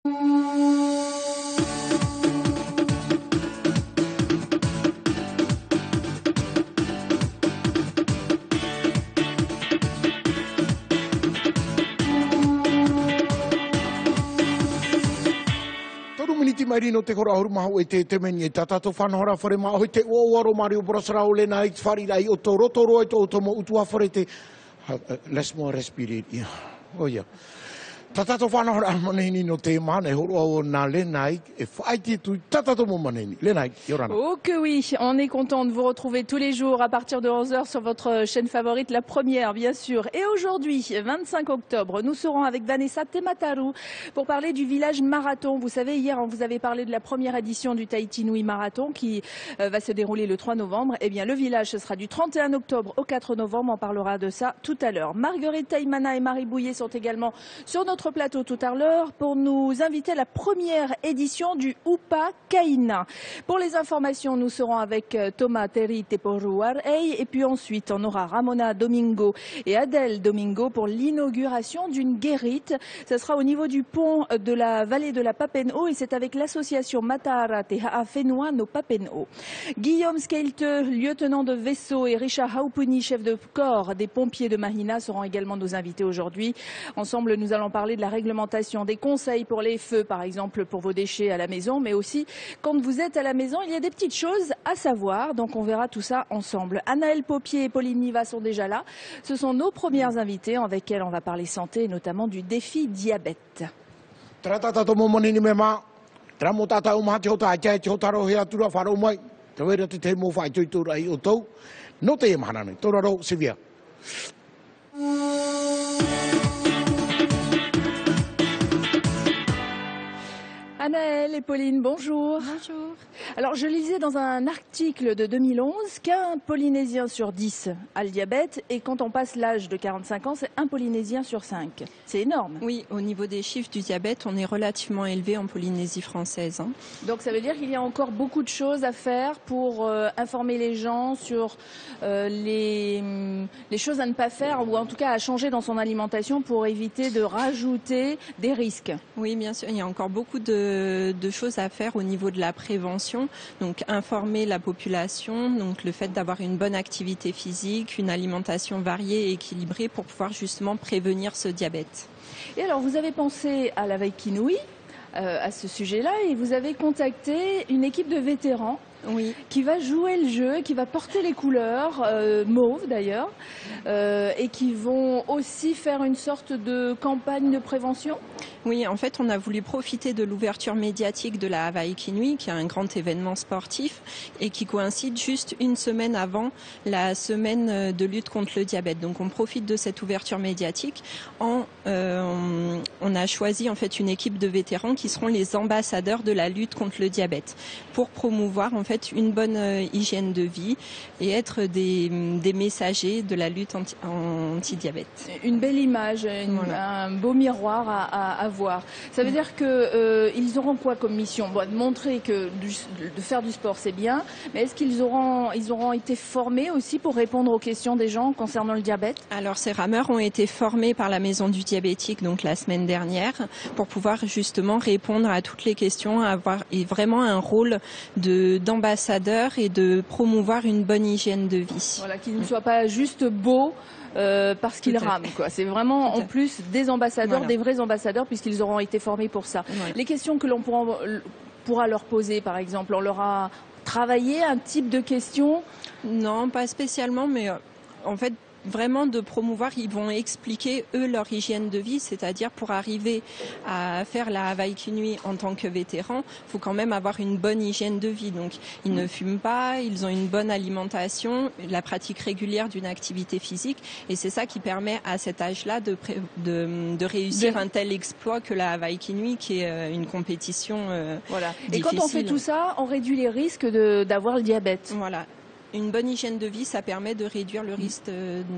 Miniti mai rino te kora huruma hau e te meni e tatato whanahora whare maa hoi te uawaro Mario Brosarau le nai whari rai o tō rotoro e tō tomo utua whare te let's more respirate ia oia tatato whanahora maneni no te mana e horo au nā le nai e whaiti tu tatato mo maneni le nai Yorana. Oh que oui, on est content de vous retrouver tous les jours à partir de 11h sur votre chaîne favorite, la première bien sûr. Et aujourd'hui, 25 octobre, nous serons avec Vanessa Temataru pour parler du village marathon. Vous savez, hier on vous avait parlé de la première édition du Tahiti Nui Marathon qui va se dérouler le 3 novembre. Eh bien le village, ce sera du 31 octobre au 4 novembre, on parlera de ça tout à l'heure. Marguerite Taïmana et Marie Bouillet sont également sur notre plateau tout à l'heure pour nous inviter à la première édition du Upa Kaina. Pour les informations, nous serons avec Thomas Terry Teporuarei et puis ensuite on aura Ramona Domingo et Adèle Domingo pour l'inauguration d'une guérite. Ce sera au niveau du pont de la vallée de la Papen'o et c'est avec l'association Matara Te Haafenua no Papen'o. Guillaume Skelte, lieutenant de vaisseau, et Richard Haupuni, chef de corps des pompiers de Mahina, seront également nos invités aujourd'hui. Ensemble, nous allons parler de la réglementation, des conseils pour les feux, par exemple pour vos déchets à la maison, mais aussi quand vous êtes à la maison, il y a des petites choses à savoir, donc on verra tout ça ensemble. Anaëlle Popier et Pauline Niva sont déjà là. Ce sont nos premières invitées avec elles on va parler santé et notamment du défi diabète. Anaëlle et Pauline, bonjour. Bonjour. Alors, je lisais dans un article de 2011 qu'un Polynésien sur 10 a le diabète et quand on passe l'âge de 45 ans, c'est un Polynésien sur 5. C'est énorme. Oui, au niveau des chiffres du diabète, on est relativement élevé en Polynésie française. Donc, ça veut dire qu'il y a encore beaucoup de choses à faire pour informer les gens sur les choses à ne pas faire ou en tout cas à changer dans son alimentation pour éviter de rajouter des risques. Oui, bien sûr, il y a encore beaucoup de choses à faire au niveau de la prévention, donc informer la population, donc le fait d'avoir une bonne activité physique, une alimentation variée et équilibrée pour pouvoir justement prévenir ce diabète. Et alors vous avez pensé à la Waikinui, à ce sujet-là, et vous avez contacté une équipe de vétérans. Oui. Qui va jouer le jeu, qui va porter les couleurs, mauve d'ailleurs, et qui vont aussi faire une sorte de campagne de prévention. Oui, en fait, on a voulu profiter de l'ouverture médiatique de la Waikinui, qui est un grand événement sportif et qui coïncide juste une semaine avant la semaine de lutte contre le diabète. Donc, on profite de cette ouverture médiatique. On a choisi en fait une équipe de vétérans qui seront les ambassadeurs de la lutte contre le diabète pour promouvoir en fait une bonne hygiène de vie et être des messagers de la lutte anti-diabète. Une belle image, un beau miroir à voir. Ça veut dire que ils auront quoi comme mission? Bon, de montrer que de faire du sport c'est bien, mais est-ce qu'ils auront été formés aussi pour répondre aux questions des gens concernant le diabète? Alors ces rameurs ont été formés par la Maison du diabétique donc la semaine dernière pour pouvoir justement répondre à toutes les questions, avoir vraiment un rôle d'ambassadeur et de promouvoir une bonne hygiène de vie. Voilà, qu'ils ne soient pas juste beaux parce qu'ils rament, quoi. C'est vraiment en plus des ambassadeurs, voilà. Des vrais ambassadeurs puisqu'ils auront été formés pour ça. Voilà. Les questions que l'on pourra leur poser, par exemple, on leur a travaillé un type de questions? Non, pas spécialement, mais en fait, vraiment de promouvoir, ils vont expliquer eux leur hygiène de vie, c'est-à-dire pour arriver à faire la Waikinui en tant que vétéran, il faut quand même avoir une bonne hygiène de vie. Donc ils ne fument pas, ils ont une bonne alimentation, la pratique régulière d'une activité physique et c'est ça qui permet à cet âge-là de réussir un tel exploit que la Waikinui qui est une compétition voilà. difficile. Et quand on fait tout ça, on réduit les risques d'avoir le diabète. Voilà. une bonne hygiène de vie, ça permet de réduire le risque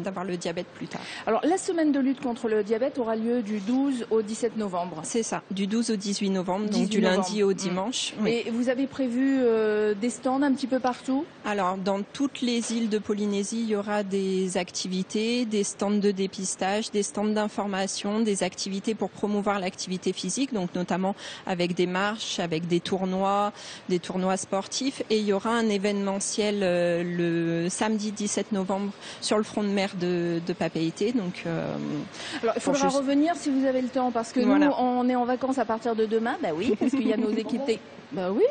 d'avoir le diabète plus tard. Alors, la semaine de lutte contre le diabète aura lieu du 12 au 17 novembre. C'est ça, du 12 au 18 novembre, donc du lundi au dimanche. Oui. Et vous avez prévu des stands un petit peu partout? Alors, dans toutes les îles de Polynésie, il y aura des activités, des stands de dépistage, des stands d'information, des activités pour promouvoir l'activité physique, donc notamment avec des marches, avec des tournois sportifs. Et il y aura un événementiel le samedi 17 novembre sur le front de mer de Papeete. Donc, alors, il faudra revenir si vous avez le temps, parce que nous, on est en vacances à partir de demain. Bah oui, parce qu'il y a nos équipes. Bah oui.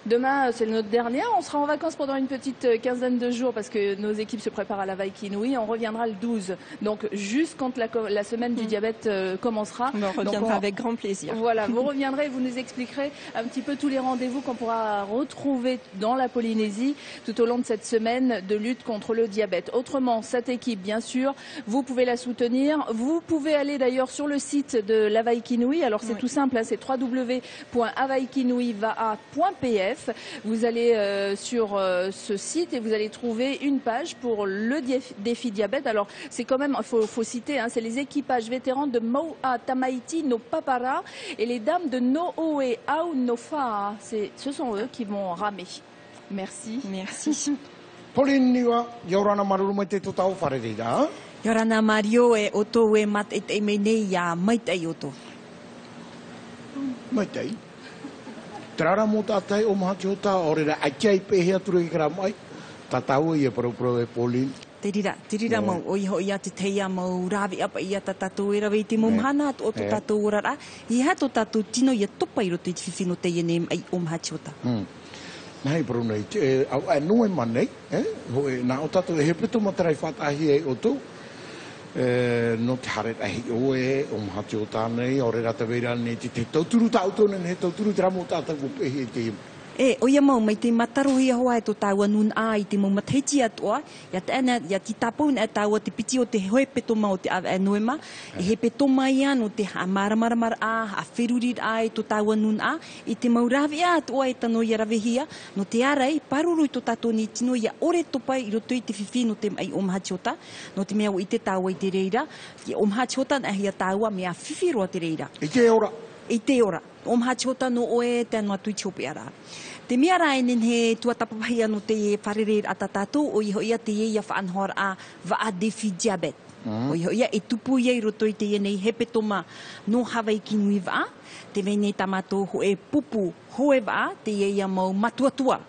Demain, c'est notre dernière. On sera en vacances pendant une petite quinzaine de jours parce que nos équipes se préparent à la Waikiniwi. On reviendra le 12. Donc, juste quand la semaine du diabète commencera. On reviendra avec grand plaisir. Voilà, vous reviendrez, vous nous expliquerez un petit peu tous les rendez-vous qu'on pourra retrouver dans la Polynésie tout au long de cette semaine de lutte contre le diabète. Autrement, cette équipe, bien sûr, vous pouvez la soutenir. Vous pouvez aller d'ailleurs sur le site de la Waikiniwi. Alors, c'est tout simple, hein, c'est www.avaikiniwiva.pf. Vous allez sur ce site et vous allez trouver une page pour le défi diabète. Alors, c'est quand même, il faut citer, hein, c'est les équipages vétérans de Moa Tamaiti no Papara et les dames de No'oe Au no Faa. Ce sont eux qui vont ramer. Merci. Merci. Poliniwa, Yorana Maruma te totau wharereira. Yorana Mario e oto e mat e te menei a maitai oto. Maitai. Trara mo tātai o maha tiota, orera aikai pehea turu i kara mai. Tatau i e parupro e Polin. Te rira mau, o iho ia te teia mau rawi apa ia ta tatou e rawe te momhana o to tatou orara. I ha to tatou tino ia topa i roto i te whiwhino te ienem ai o maha tiota. Nei, bro, nei, au e noe manei, nā o tatou e hepeto matarai whatahi e o tō. No te haret ahi oe, o maha tiota nei, o re rata veira nei te tauturu tautone, he tauturu te ramo tātou ko pehe te imu. E, o ia mau, mai te matarohi hoa e to tāua nun a i te mau matheiti atoa, ia te ana, ia ti tāpau na tāua te piti o te hoe peto mau te awa e noema, e he peto mai an o te maramara a, a whirurir a e to tāua nun a, i te mau rawi a atoa e tano ia rawehia, no te arai, paruru i to tātou ni tino, ia ore topai i roto i te whiwhi no te mai o maha tiota, no te mea o i te tāua i te reira, i o maha tiota na hia tāua mea whiwhi roa te reira. I te ora. I te ora. O maha tiota no oe te anua tui tiope ara. Te mea rai nen he tuatapapahi anu te wharerer a tātou o iho ia te ia whaanhora a waa defi diabet. O iho ia e tupu ia i roto i te ia nei he petoma no Hawaikiniwi waa. Te vene tamato ho e pupu hoe waa te ia mau matuatua.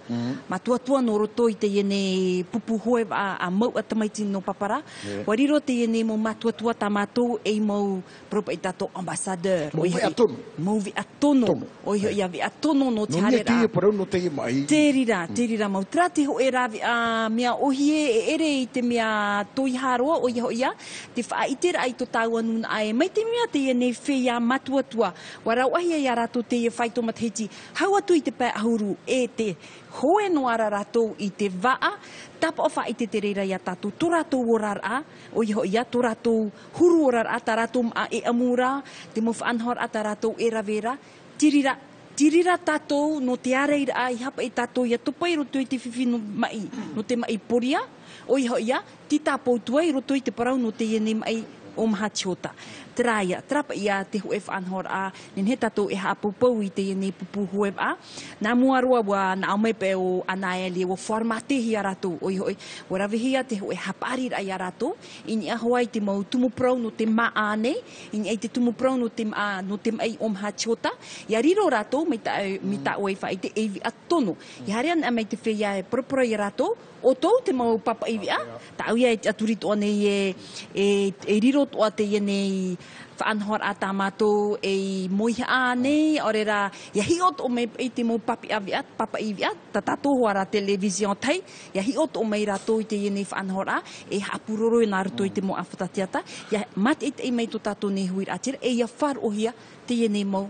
Matuatua no roto i te ia nei pupu hoe waa a mau a tamaiti no papara. Wariro te ia nei mau matuatua tamato e mau propa i tato ambassadeur. Mau vi atono. Mau vi atono. O iho ia vi atono no te harera. No ia te ia parau no te ia mai. Te rira mau. Trate ho e rawi a mea ohie e ere i te mea toi haroa o iho ia. Te whaitera ai to tāua nun ai. Mai te mea te ia nei whea matuatua. Warau ahi ai a rato te ia whaito matheti. Hau atu i te pā ahuru e te hoe no ara rato i te waa. Tapa o whaite te reira ia tātou. Tō ratou orar a. O iho ia tō ratou huru orar a tā ratou a e amura. Te mo whaanhor a tā ratou e ravera. Tirira tātou no te areira a i hapa i tātou ia topai roto i te whiwhino mai. No te mai poria. O iho ia ti tāpou tua i roto i te parau no te iene mai o maha tiota. Traia, trapa ia te hoe whaanhor a, nen he tatou e hapupau i te iene pupu hoe a. Nā muaroa wa nā aumepe o anaele o wharmatehi a ratou. Oi hoi, o rawehia te hoe haparir ai a ratou. Ini ahoai te mau tumuprau no te maa nei. Ini ai te tumuprau no te mai o maha tiota. Ia riro ratou, mi ta oe whaite e vi atono. Ia harean a mai te whea e propora i ratou. O tau te mau papa iwi a. Ta auia e aturito anei e riro toa te iene whaanhor a tāmatou e moiha a nei, orera, ia hiot o mei i te mau papa iwi a, ta tātou hoara television tai, ia hiot o mei ratou i te iene whaanhor a, e hapuroro i nā rato i te mau awhatatiata, ia mat i te mei to tātou nei huir atira, e ia whar ohia te iene mau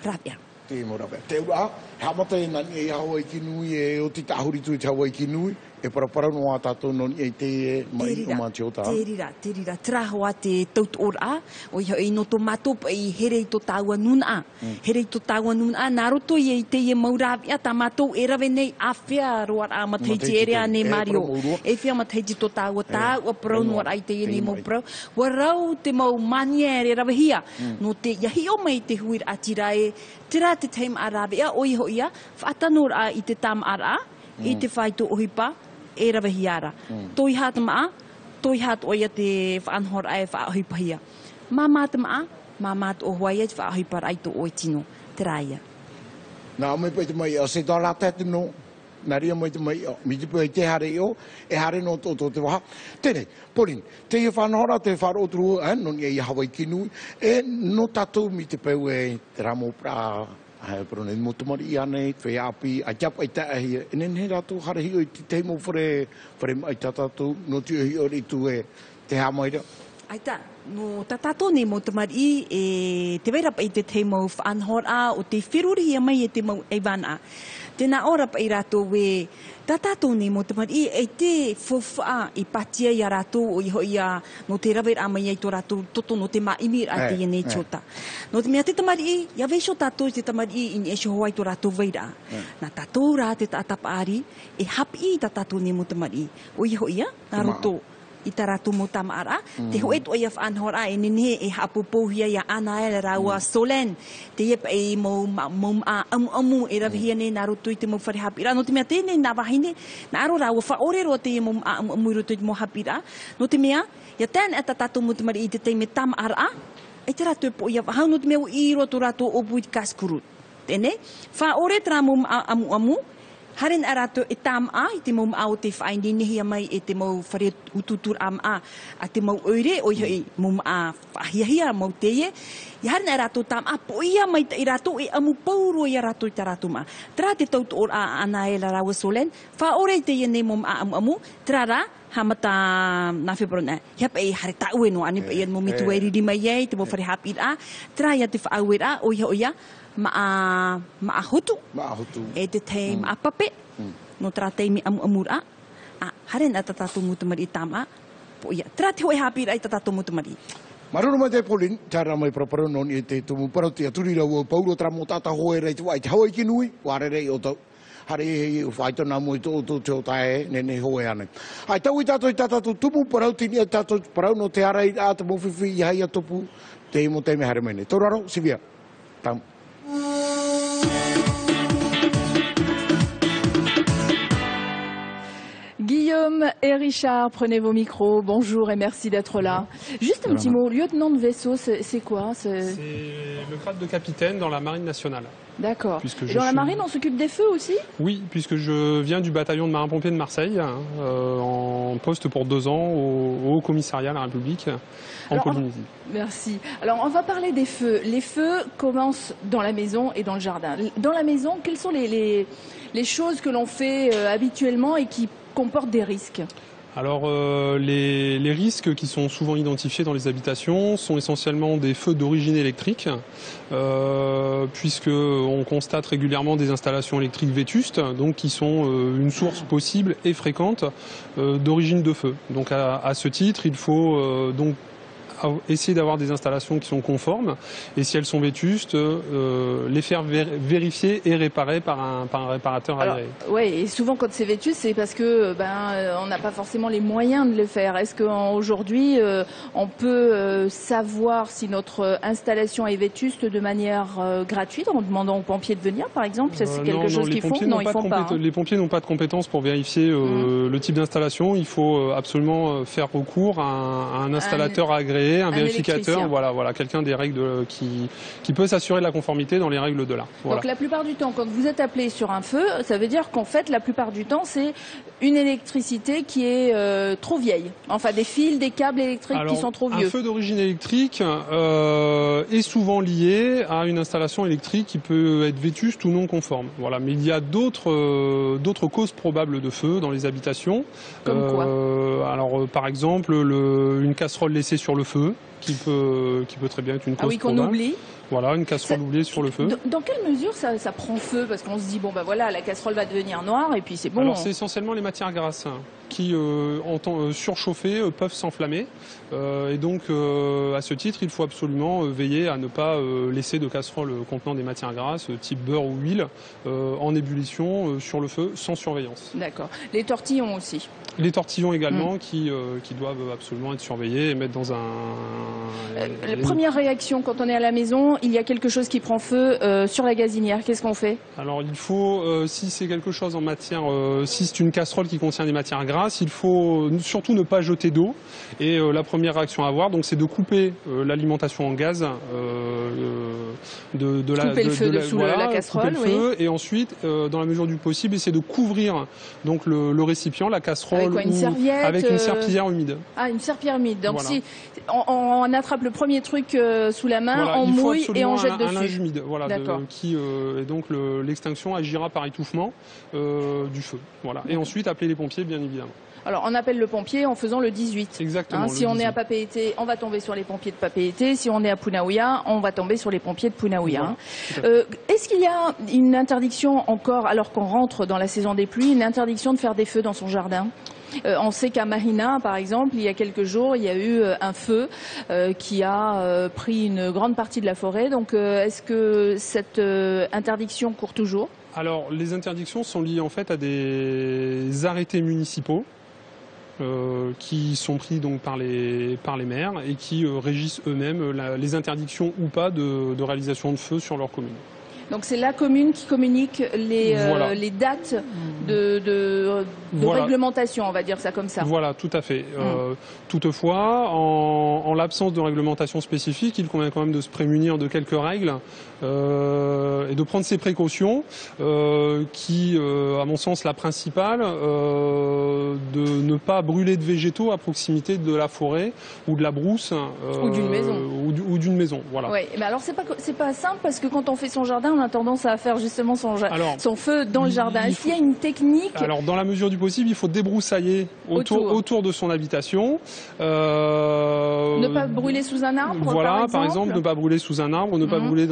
rapia. Te mo rape. Te ura, hamata e nani e Hawaikiniwi e o te tahuri tui te Hawaikiniwi, e parapara no a tātou non e te mai o mātio tā. Te rira, trahoa te taut ora, o i no to matop i here i to tāua nuna. Here i to tāua nuna, nā roto i te i maurawia, tā mātou e rawe nei a whea roa a mateiti ere a ne Mario. E whea mateiti to tāua tā, ua parau no ai te i ni mau parau. Wa rau te mau mania e rawe hia. No te iahi o mai te huir a tirae, tira te teim a rawea, o iho ia, whaatanor a i te tam ara, i te whai to ohipa, e rawe hiara. Toi hata maa, toi hata oia te whaanhor ai whaahipa hia. Mā mata maa, mā mata o huaia te whaahipa rai to oi tino, te raia. Nā mai pai te mai, o se tā rata te no, nā ria mai te mai, mi te pai te hare i o, e hare no tō te waha. Tēnei, Pauline, te i whanahora, te whaaroturu, non i Hawaii Kinui, e no tātou mi te pau e te ramo pra, pero nei motomari i anei, whai api, a kiapa i tāhi, e nene rātou harahi o i te teimo whare mai tātou, no tu hi ori tu e te hamaira. Aita, no tatato ne mo tamari e te wairapa i te teimo whaanhora o te whiruri ia mai e te mau ewana. Tēnā ora pa i rātou we tatato ne mo tamari e te whawha i patia i a rātou o iho ia no te rawe a mai ai tō rātou toto no te maimi a te iene chota. No te mea te tamari, ia weisho tātou te tamari i ni esho hoai tō rātou weira. Nā tātou rā te tātapa ari e hapi i tatato ne mo tamari. O iho ia, nā roto. I tā rātou mo tama ara, te hoe to ia whaanhora e nene e hapopohia ia ana e raua Solen, te iepa e mo a amu e rawihia ne nā roto i te mo whare hapira. No te mea tēnei nā wahine, nā aro raua whaore roa te mo a amu i roto i te mo hapira. No te mea, ia tēn e tā tātou mo te mari i te teime tama ara, e te rātou po ia wahau no te mea i roto rātou obu i te kaskurut. Tēnei, whaore tra mo a amu, haren arato e tam a i te mau au te whaini nehia mai e te mau whare ututur am a te mau oire o i mau a whahiahia mau teie. I haren arato tam a po ia mai i rato e amu pauro i rato i ta rato ma. Tra te tautu or a ana e la rawa Solen, wha ore te ia ne mau a amu, tra ra, hamata na February hiap e hare ta ue no ani pa ia mo mitu e riri mai ei te mau whare hapir a, tra ia te whaauer a o ia maa hotu. E te teim a pape. No tra teimi amura. Haren a tatato mutamari i tama. Po ia. Tra te hoi hapira i tatato mutamari. Maruru mai te Pauline, tāra mai proparo non i te tumu parauti a turi rau o Paulo tra mo tata hoe rei te wai te Hawaii Kinui, ware rei o tau. Hare i whaitona mo i tō teo tae, nene hoe ane. Ai tau i tātou tumu parauti ni a tātou parau no te ara i a te mowhiwhi i hai a topu, te imo te me hare mene. Tōraro, Sivia. Tam. Guillaume et Richard, prenez vos micros. Bonjour et merci d'être là. Juste un petit mot, lieutenant de vaisseau, c'est quoi? C'est le grade de capitaine dans la marine nationale. D'accord. Et dans la marine, on s'occupe des feux aussi? Oui, puisque je viens du bataillon de marins-pompiers de Marseille, en poste pour 2 ans au Haut Commissariat de la République en Polynésie. Merci. Alors, on va parler des feux. Les feux commencent dans la maison et dans le jardin. Dans la maison, quelles sont les choses que l'on fait habituellement et qui comportent des risques? Alors les risques qui sont souvent identifiés dans les habitations sont essentiellement des feux d'origine électrique, puisqu'on constate régulièrement des installations électriques vétustes, donc qui sont une source possible et fréquente d'origine de feu. Donc à ce titre, il faut donc essayer d'avoir des installations qui sont conformes et si elles sont vétustes, les faire vérifier et réparer par un réparateur agréé. Oui, et souvent quand c'est vétuste, c'est parce que on n'a pas forcément les moyens de le faire. Est-ce qu'aujourd'hui, on peut savoir si notre installation est vétuste de manière gratuite en demandant aux pompiers de venir, par exemple? C'est quelque chose qu'ils font? Non, ils font pas. Les pompiers n'ont pas de compétences pour vérifier le type d'installation. Il faut absolument faire recours à un installateur agréé, un vérificateur, voilà, quelqu'un des règles qui peut s'assurer de la conformité dans les règles de l'art. Voilà. Donc la plupart du temps, quand vous êtes appelé sur un feu, ça veut dire qu'en fait, la plupart du temps, c'est une électricité qui est trop vieille. Enfin, des fils, des câbles électriques qui sont trop vieux. Un feu d'origine électrique est souvent lié à une installation électrique qui peut être vétuste ou non conforme. Voilà, mais il y a d'autres causes probables de feu dans les habitations. Comme quoi? Alors, par exemple, une casserole laissée sur le feu, qui peut très bien être une cause probable. Qu'on oublie. Voilà, une casserole oubliée sur le feu. Dans quelle mesure ça prend feu? Parce qu'on se dit, bon ben voilà, la casserole va devenir noire et puis c'est bon. Alors c'est essentiellement les matières grasses qui, en temps surchauffées, peuvent s'enflammer. Et donc, à ce titre, il faut absolument veiller à ne pas laisser de casserole contenant des matières grasses, type beurre ou huile, en ébullition sur le feu, sans surveillance. D'accord. Les tortillons aussi. Les tortillons également, qui doivent absolument être surveillés et mettre dans un... La première réaction, quand on est à la maison, il y a quelque chose qui prend feu sur la gazinière. Qu'est-ce qu'on fait? Alors il faut, si c'est quelque chose en matière, si c'est une casserole qui contient des matières grasses, il faut surtout ne pas jeter d'eau. Et la première réaction à avoir, donc, c'est de couper l'alimentation en gaz couper le feu sous la casserole, couper le feu, et ensuite, dans la mesure du possible, essayer de couvrir donc le récipient, la casserole, avec quoi, une serviette, avec une serpillière humide. Ah, une serpillière humide. Donc voilà. Si on attrape le premier truc sous la main, voilà, on mouille et on jette un dessus. linge humide, voilà, et donc l'extinction agira par étouffement du feu. Voilà. Et ensuite appeler les pompiers, bien évidemment. Alors, on appelle le pompier en faisant le 18. Exactement. Si on est à Papeete, on va tomber sur les pompiers de Papeete. Si on est à Punaouia, on va tomber sur les pompiers de Punaouia. Voilà. Est-ce qu'il y a une interdiction encore, alors qu'on rentre dans la saison des pluies, une interdiction de faire des feux dans son jardin? On sait qu'à Marina, par exemple, il y a quelques jours, il y a eu un feu qui a pris une grande partie de la forêt. Donc, est-ce que cette interdiction court toujours? Alors, les interdictions sont liées en fait à des arrêtés municipaux. Qui sont pris donc par les maires et qui régissent eux-mêmes les interdictions ou pas de réalisation de feux sur leur commune. Donc c'est la commune qui communique les dates de réglementation, on va dire ça comme ça. Voilà, tout à fait. Toutefois, en l'absence de réglementation spécifique, il convient quand même de se prémunir de quelques règles et de prendre ces précautions qui, à mon sens, la principale, de ne pas brûler de végétaux à proximité de la forêt ou de la brousse. Ou d'une maison. Ou d'une maison, voilà. Oui, mais alors c'est pas simple parce que quand on fait son jardin, on a tendance à faire justement son feu dans le jardin. Est-ce qu'il y a une technique? Alors, dans la mesure du possible, il faut débroussailler autour de son habitation. Ne pas brûler sous un arbre, voilà, par exemple, ne pas brûler sous un arbre, ne pas brûler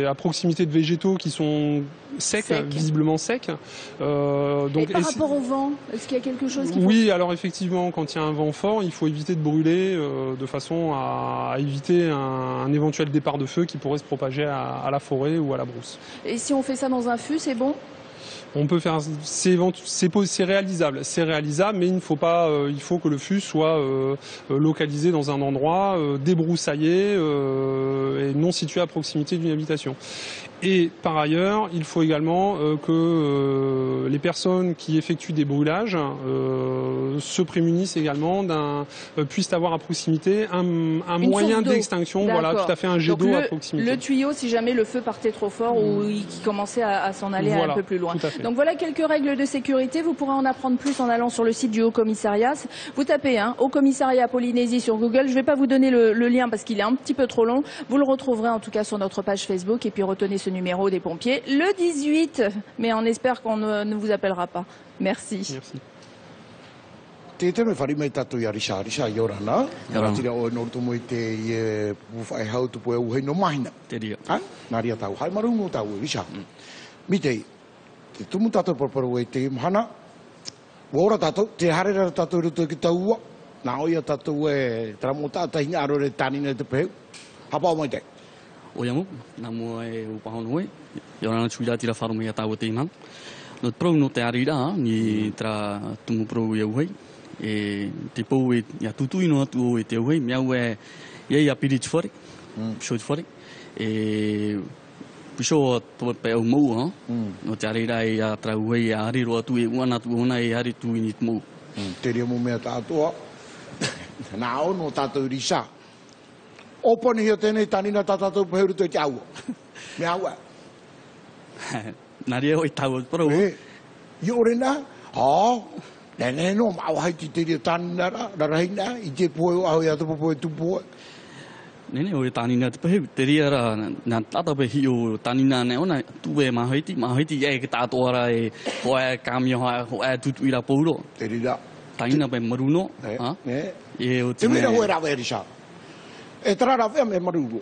à proximité de végétaux qui sont secs, visiblement secs. Et par rapport au vent, est-ce qu'il y a quelque chose qui... Oui, alors effectivement, quand il y a un vent fort, il faut éviter de brûler de façon à éviter un éventuel départ de feu qui pourrait se propager à la forêt ou à la brousse. Et si on fait ça dans un fût, c'est bon? On peut faire, c'est réalisable, mais il faut que le fût soit localisé dans un endroit débroussaillé et non situé à proximité d'une habitation. Et par ailleurs, il faut également que les personnes qui effectuent des brûlages se prémunissent également puissent avoir à proximité un moyen d'extinction, voilà, tout à fait, un jet d'eau à proximité. Le tuyau, si jamais le feu partait trop fort ou qui commençait à s'en aller un peu plus loin. Donc voilà quelques règles de sécurité. Vous pourrez en apprendre plus en allant sur le site du Haut Commissariat. Vous tapez Haut Commissariat Polynésie sur Google. Je ne vais pas vous donner le lien parce qu'il est un petit peu trop long. Vous le retrouverez en tout cas sur notre page Facebook et puis retenez ce numéro des pompiers, le 18, mais on espère qu'on ne vous appellera pas. Merci. Merci. Te me whari mai tatu ia risa i orana. Tira o no to moi te i whai hau tu poe uhe no mahina. Te ria. Ha? Nā ria tau. Hai marungu tau risa. Mi te tumu tatu porporo e te mahana. Ora tatu, te harera tatu ruto ki tau ua. Nā oia tatu e tramota tahinga aro re tanina te peu. Hapa o mai te. O yangu, nā mua e upahon hoi. I orana tuira tira wharu mea tau te imang. No te prou no te arira, ni tra tumu prou e uhe. E te pou e ia tutui no atu o e te uhe. Miau e ia piri te whare. Pisho te whare. E pisho to pe au mau, no te arira e a tra uhe e a hariro atu e uana atu ona e hari tu ini te mau. Te rea mo mea tātua. Nā o no tātou risa. Opani hia tēnei tanina tātātou pahuru te te aua. Me aua. Nā rea oi tau parau. I ore nā? Nē no, mau haiti te rea tanina rarahina, i te poe o aho i atu poe tupoe. Nē oi tanina te pahuru. Te rea ra, nā tātou pahi o tanina ne ona, tuwe mahaiti e ke tātou ara e hoa kāmia hoa tutu i ra pouro. Te rea. Tanina pe maruno. Te mera hoa rawa e risa. E tara rawea me marugo.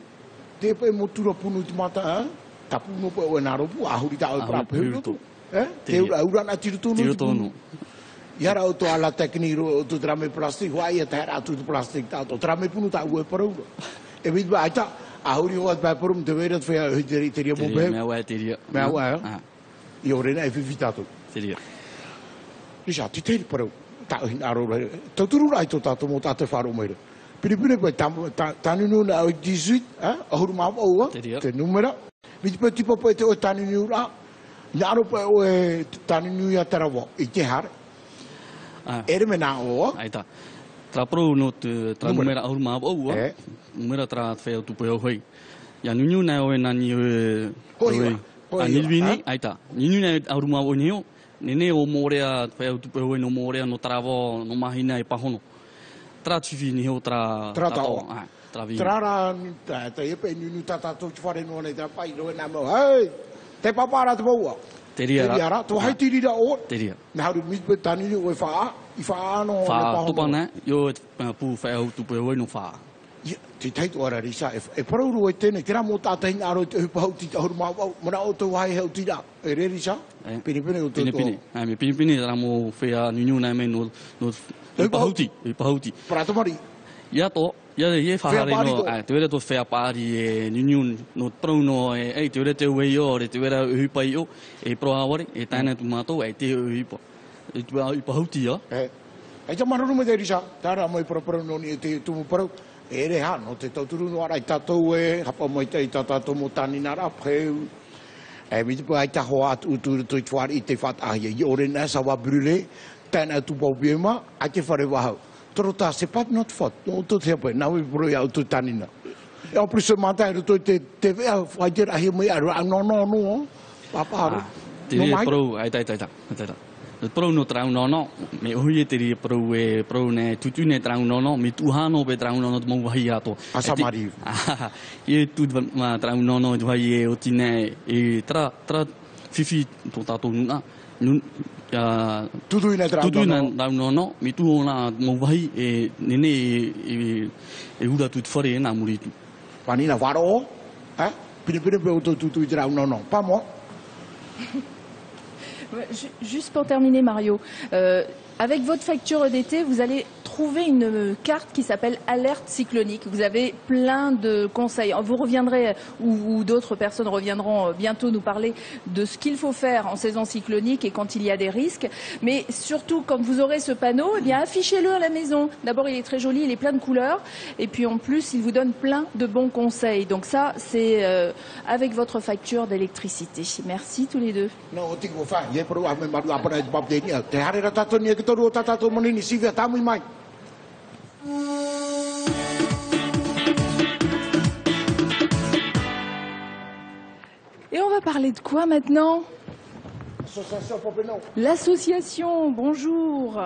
te pe mo tura punu te mata, ha? Ta punu pe o naro pu, ahuri ta o prape tu. Te ura na tiru tonu. Tiru tonu. Iara o to ala tekniro o to trame plastik, wai e tera tu plastik ta to trame punu ta ue paru. E vit ba aita, ahuri o ba parum te vera te fea hiteri teria mo be. Mea wai teria. Mea wai, ha? I o rena e vivitato. Teria. Risa, te teri paru. Ta hin aro re. To turu rai to tato mo ta te faro mere. Pini pe tanu nu na 18, ha? Ahuru ma o te numera. Vit pe tipo pe te o tanu nu ra. Naro pe o tanu nu ya terawo. I te har. Ere me na o. Aita. Tra pro no te tra numera ahuru ma o. Numera tra fe tu pe o hoi. Ya nu na o na ni hoi. Ani vini aita. Ni na ahuru ma o ni o. Nene o morea fe tu pe hoi no morea no travo no mahina e pahono. Tra tivi ni ho tra tato. Tra vi. Tra ra ta e pe ni tata to fare no ne tra pai no na mo. Hey. Te papara te boa. Teria ra. To hai tiri da o. Teria. Na ru mi pe tani ni o fa. I fa no. Fa tu pana yo pu fa tu pe hoi no fa. Te tai to ara risa e paruru e tene kera mo tata ina aro te pa uti ta hurma mana o to hai he uti da e re risa pini o to pini ai pini ra mo fea nyu na me no pa uti prato mari ya to ya ye fa ha no te vere to fea pari e nyu no pro no e te vere te we yo te vere hu pa yo e pro awari e tana tu mato e te hu pa uti yo e ja manu me de risa tara mo pro no ni te tu pro ere ha no te tauturu no ara tatou e hapa mai te tatato mo tani na ra peu e mi te ai ta ho atu tu tu twar I te fat a ye ore na sa wa brûler tana tu po biema a te fare wa trota c'est pas notre faute no to te pe na we bro ya tu tani na e o plus matin to te ve a dire a mai a no papa te pro ai ta pro no trau no me oye te pro ne tutu ne trau no me tu hano pe trau no mo vai ato asamari e tu ma trau no vai e o tine e tra fifi to tato na nun ya tutu ina trau no me tu na mo vai e nene e ura tu fore na muri tu panina varo pine pe tu trau no pas moi. Juste pour terminer, Mario, avec votre facture d'été, vous allez trouver une carte qui s'appelle Alerte cyclonique. Vous avez plein de conseils. Vous reviendrez, ou d'autres personnes reviendront bientôt nous parler de ce qu'il faut faire en saison cyclonique et quand il y a des risques. Mais surtout, quand vous aurez ce panneau, eh bien, affichez-le à la maison. D'abord, il est très joli, il est plein de couleurs. Et puis en plus, il vous donne plein de bons conseils. Donc ça, c'est avec votre facture d'électricité. Merci tous les deux. Et on va parler de quoi maintenant? L'association, bonjour.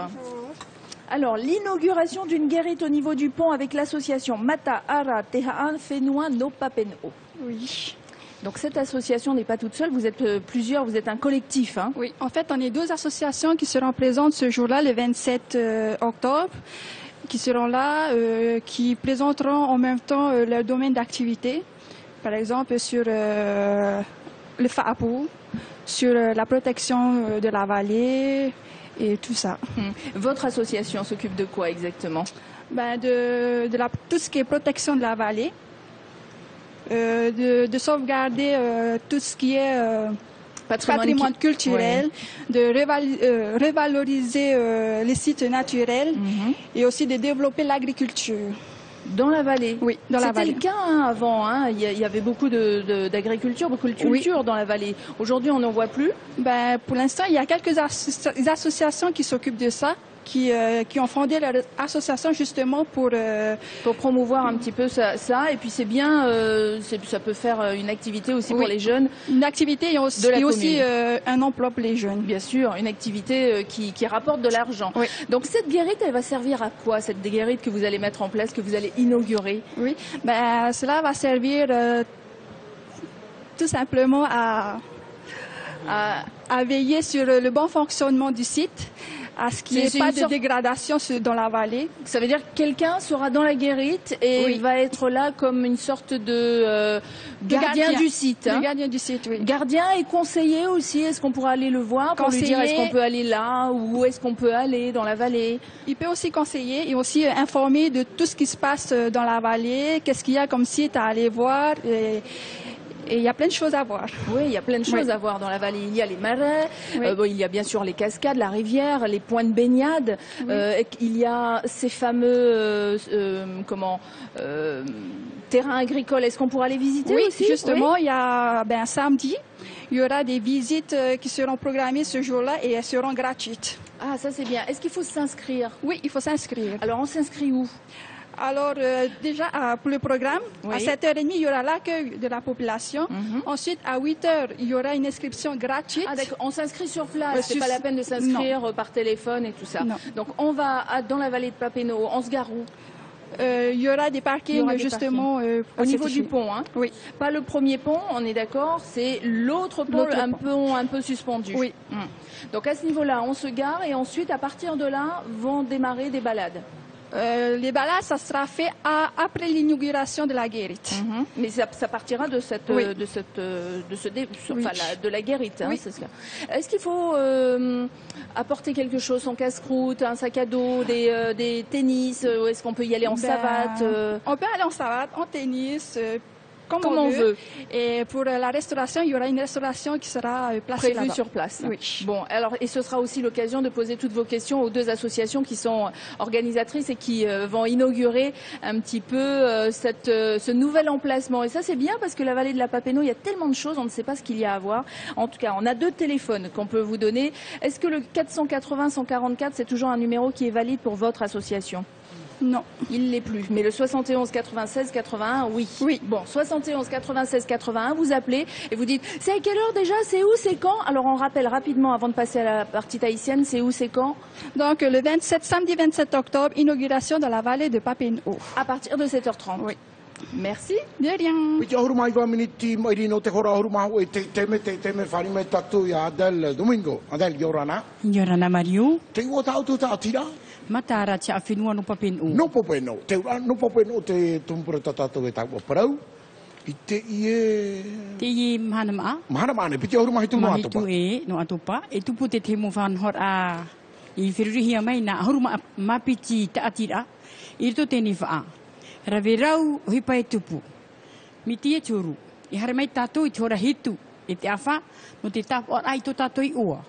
Alors, l'inauguration d'une guérite au niveau du pont avec l'association Mata Ara Tehaan Fenua no Papeno. Oui. Donc cette association n'est pas toute seule, vous êtes plusieurs, vous êtes un collectif. Hein? Oui, en fait, on est deux associations qui seront présentes ce jour-là, le 27 octobre, qui seront là, qui présenteront en même temps leur domaine d'activité. Par exemple, sur le FAPO, sur la protection de la vallée et tout ça. Votre association s'occupe de quoi exactement? Tout ce qui est protection de la vallée. De sauvegarder tout ce qui est patrimoine culturel, de revaloriser les sites naturels et aussi de développer l'agriculture. Dans la vallée? Oui, dans la vallée. C'était le cas avant, hein. Il y avait beaucoup d'agriculture, beaucoup de culture dans la vallée. Aujourd'hui, on n'en voit plus? Pour l'instant, il y a quelques associations qui s'occupent de ça. Qui ont fondé leur association justement pour promouvoir un petit peu ça. Et puis c'est bien, ça peut faire une activité aussi pour les jeunes. Une activité et aussi un emploi pour les jeunes. Bien sûr, une activité qui rapporte de l'argent. Oui. Donc cette guérite, elle va servir à quoi, cette guérite que vous allez mettre en place, que vous allez inaugurer? Oui, cela va servir tout simplement à veiller sur le bon fonctionnement du site, à ce qu'il n'y ait pas de dégradation dans la vallée. Ça veut dire que quelqu'un sera dans la guérite et va être là comme une sorte de gardien du site. Le gardien du site, oui. Gardien et conseiller aussi. Est-ce qu'on pourra aller le voir pour lui dire est-ce qu'on peut aller là ou est-ce qu'on peut aller dans la vallée? Il peut aussi conseiller et aussi informer de tout ce qui se passe dans la vallée, qu'est-ce qu'il y a comme site à aller voir. Et il y a plein de choses à voir. Oui, il y a plein de choses à voir dans la vallée. Il y a les marais, il y a bien sûr les cascades, la rivière, les points de baignade. Il y a ces fameux terrains agricoles. Est-ce qu'on pourra les visiter aussi? Justement, il y a samedi, il y aura des visites qui seront programmées ce jour-là et elles seront gratuites. Ah, ça c'est bien. Est-ce qu'il faut s'inscrire? Oui, il faut s'inscrire. Alors, on s'inscrit où? Alors, déjà, pour le programme, à 7h30, il y aura l'accueil de la population. Ensuite, à 8h, il y aura une inscription gratuite. Ah, d'accord. On s'inscrit sur place. C'est pas la peine de s'inscrire par téléphone et tout ça. Non. Donc, on va dans la vallée de Papineau. On se gare où? Il y aura des parkings, justement. Au niveau du pont, hein? Oui. Pas le premier pont, on est d'accord. C'est l'autre pont, un peu suspendu. Oui. Donc, à ce niveau-là, on se gare et ensuite, à partir de là, vont démarrer des balades. Les balades, ça sera fait après l'inauguration de la guérite. Mais ça partira de de la guérite. Hein, est-ce qu'il faut apporter quelque chose, son casse-croûte, un sac à dos, des tennis, ou est-ce qu'on peut y aller en savate? On peut aller en savate, en tennis. Comme on veut. Et pour la restauration, il y aura une restauration qui sera placée prévue sur place. Oui. Bon, alors, et ce sera aussi l'occasion de poser toutes vos questions aux deux associations qui sont organisatrices et qui vont inaugurer un petit peu ce nouvel emplacement. Et ça, c'est bien parce que la vallée de la Papineau, il y a tellement de choses, on ne sait pas ce qu'il y a à voir. En tout cas, on a 2 téléphones qu'on peut vous donner. Est-ce que le 480-144, c'est toujours un numéro qui est valide pour votre association? Non. Il ne l'est plus. Mais le 71 96 81, oui. Oui. Bon, 71 96 81, vous appelez et vous dites c'est à quelle heure déjà? C'est où? C'est quand? Alors on rappelle rapidement avant de passer à la partie tahitienne, c'est où? C'est quand? Donc le samedi 27 octobre, inauguration de la vallée de Papineau. À partir de 7h30. Oui. Merci. De rien. Yorana Mario. Matara tia whenua no Papineau. No Papineau. No Papineau te tumpura tatato e tau parau. I te ie... Te ie mahana Mahana maa ne piti auru mahitu no atopa. Mahitu no atopa. E tupu te mo whanhor a... I whirurihia mai na hauru mapiti te atira. I rito tēnei wha. Rawe rau hipa e tupu. Mi tia tūru. I hare mai tātou i te hora hitu. E te awha no te tap or ai to tātou i ua.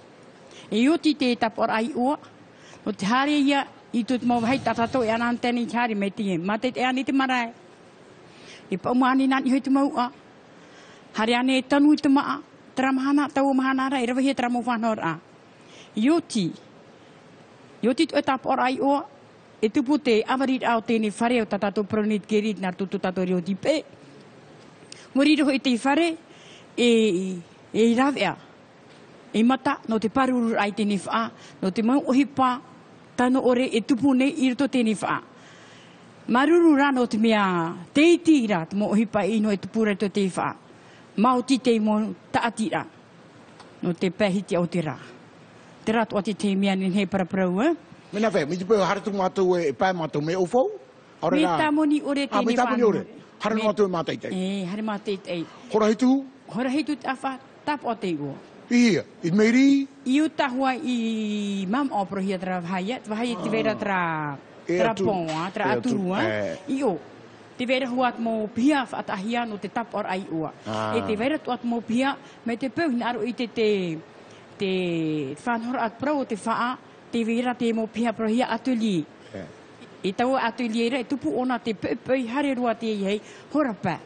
E ioti te tap or ai ua. No te hare ia i tut mau hei tātou e anan tēnei te hare mai tie. Ma te ane te marae. E pa umani nani hoi te mau a. Hare ane e tanu i te maa. Taramahana, tau mahana ra, e rawa hea taramu whanor a. Ioti tu e tap or ai ua. E tupu te awarit au tēnei whare o tātou pronit gerit nā tutu tātou reo ti pē. Moriro i te whare e rawea. E mata no te paruru ai tēnei wha. No te mau ohipa tano ore e tupu nei i rito tēnei wha. Maruru rā no te mea teiti rā te mo ohipa i no e tupu rito te wha. Mauti te mo taatira. No te pēhiti o te rā. Te rā toa te mea nin hei paraparau, Mena whē, mi te pēo haratu mātou e pāi mātou me ofau? Me tamoni ore tēnei whānau. Me tamoni ore? Hare mātou e māteitei? Hare māteitei. Hora hitu? Hora hitu te awha tap o te ua. Ia, i meiri? I utahua i mam oprohia tra vahaya. Vahaya te vera tra ponga, tra aturua. I o. Te vera huat mo pia whaatahia no te tap or ai ua. E te vera tuat mo pia, me te pēu hina aro i te whanhora at prau o te whaa, te vera te mo pia prohia atelier. E tau atelier e tupu ona te pēpei hare rua te iei horapa.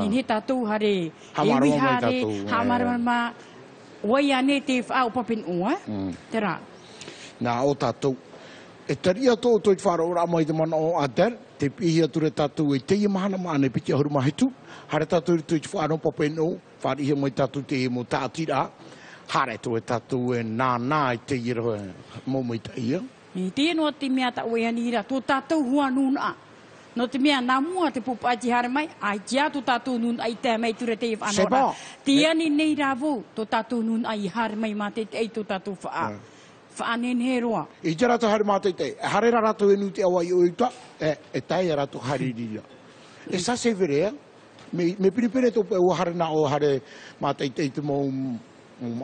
Nin he tātou hare ewi hare, hamarama, wai ane te whao Papineau, te rā. Nā o tātou. E taria tō toi whāra ora mai te mana o Adel, te pihia ture tātou e teia mahana maane piti ahuru mahitu. Hare tātou i toi whāra o Papineau, whārihia mai tātou te mo tātira. Hare tō e tātou e nā i te ira mō mai ta ia. I te no te mea ta oe anira, tō tātou hua nuna. No te mea nā mua te pupai te hare mai, ai tia tō tātou nuna i te mei ture te whanora. Seba. Te ani nei rāwō, tō tātou nuna i hare mai mā te ei tō tātou wha. whaanen he roa. I te rato hare mātai te, harera rato e nu te awa i o uta, e tai rato haririria. E sa se verea, me piripene tō pe ua hare na o hare mātai te mō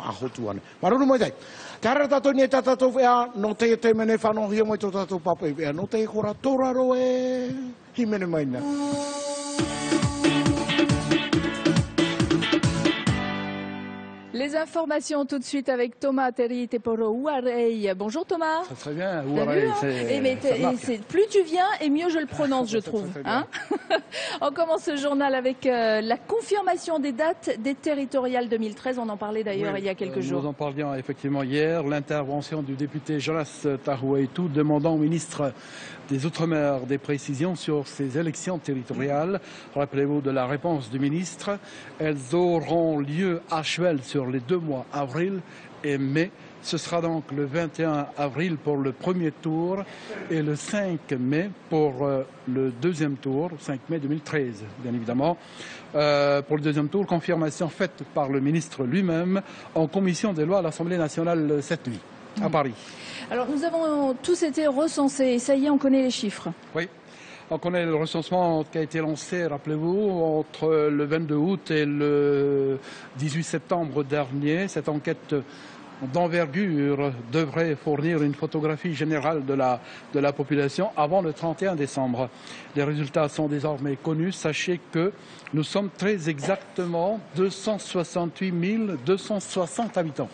ahotu ane. Maronu mai tai. Te hara tato ni e tatato whea, no te te mene whanohia mai tō tato papa i whea, no te kora tōraro e hi mene mai na. Les informations tout de suite avec Thomas Terry Teporo Ouarei. Bonjour Thomas. Très bien, Ouarei, plus tu viens et mieux je le prononce, je trouve. Hein. On commence ce journal avec la confirmation des dates des territoriales 2013. On en parlait d'ailleurs il y a quelques jours. Nous en parlions effectivement hier. L'intervention du député Jonas Taroueitou demandant au ministre des Outre-mer des précisions sur ces élections territoriales. Rappelez-vous de la réponse du ministre. Elles auront lieu à cheval sur les 2 mois, avril et mai. Ce sera donc le 21 avril pour le premier tour et le 5 mai pour le deuxième tour, 5 mai 2013, bien évidemment. Pour le deuxième tour, confirmation faite par le ministre lui-même en commission des lois à l'Assemblée nationale cette nuit, à Paris. Alors nous avons tous été recensés, ça y est, on connaît les chiffres. Oui. On connaît le recensement qui a été lancé, rappelez-vous, entre le 22 août et le 18 septembre dernier. Cette enquête d'envergure devrait fournir une photographie générale de la population avant le 31 décembre. Les résultats sont désormais connus. Sachez que nous sommes très exactement 268 260 habitants.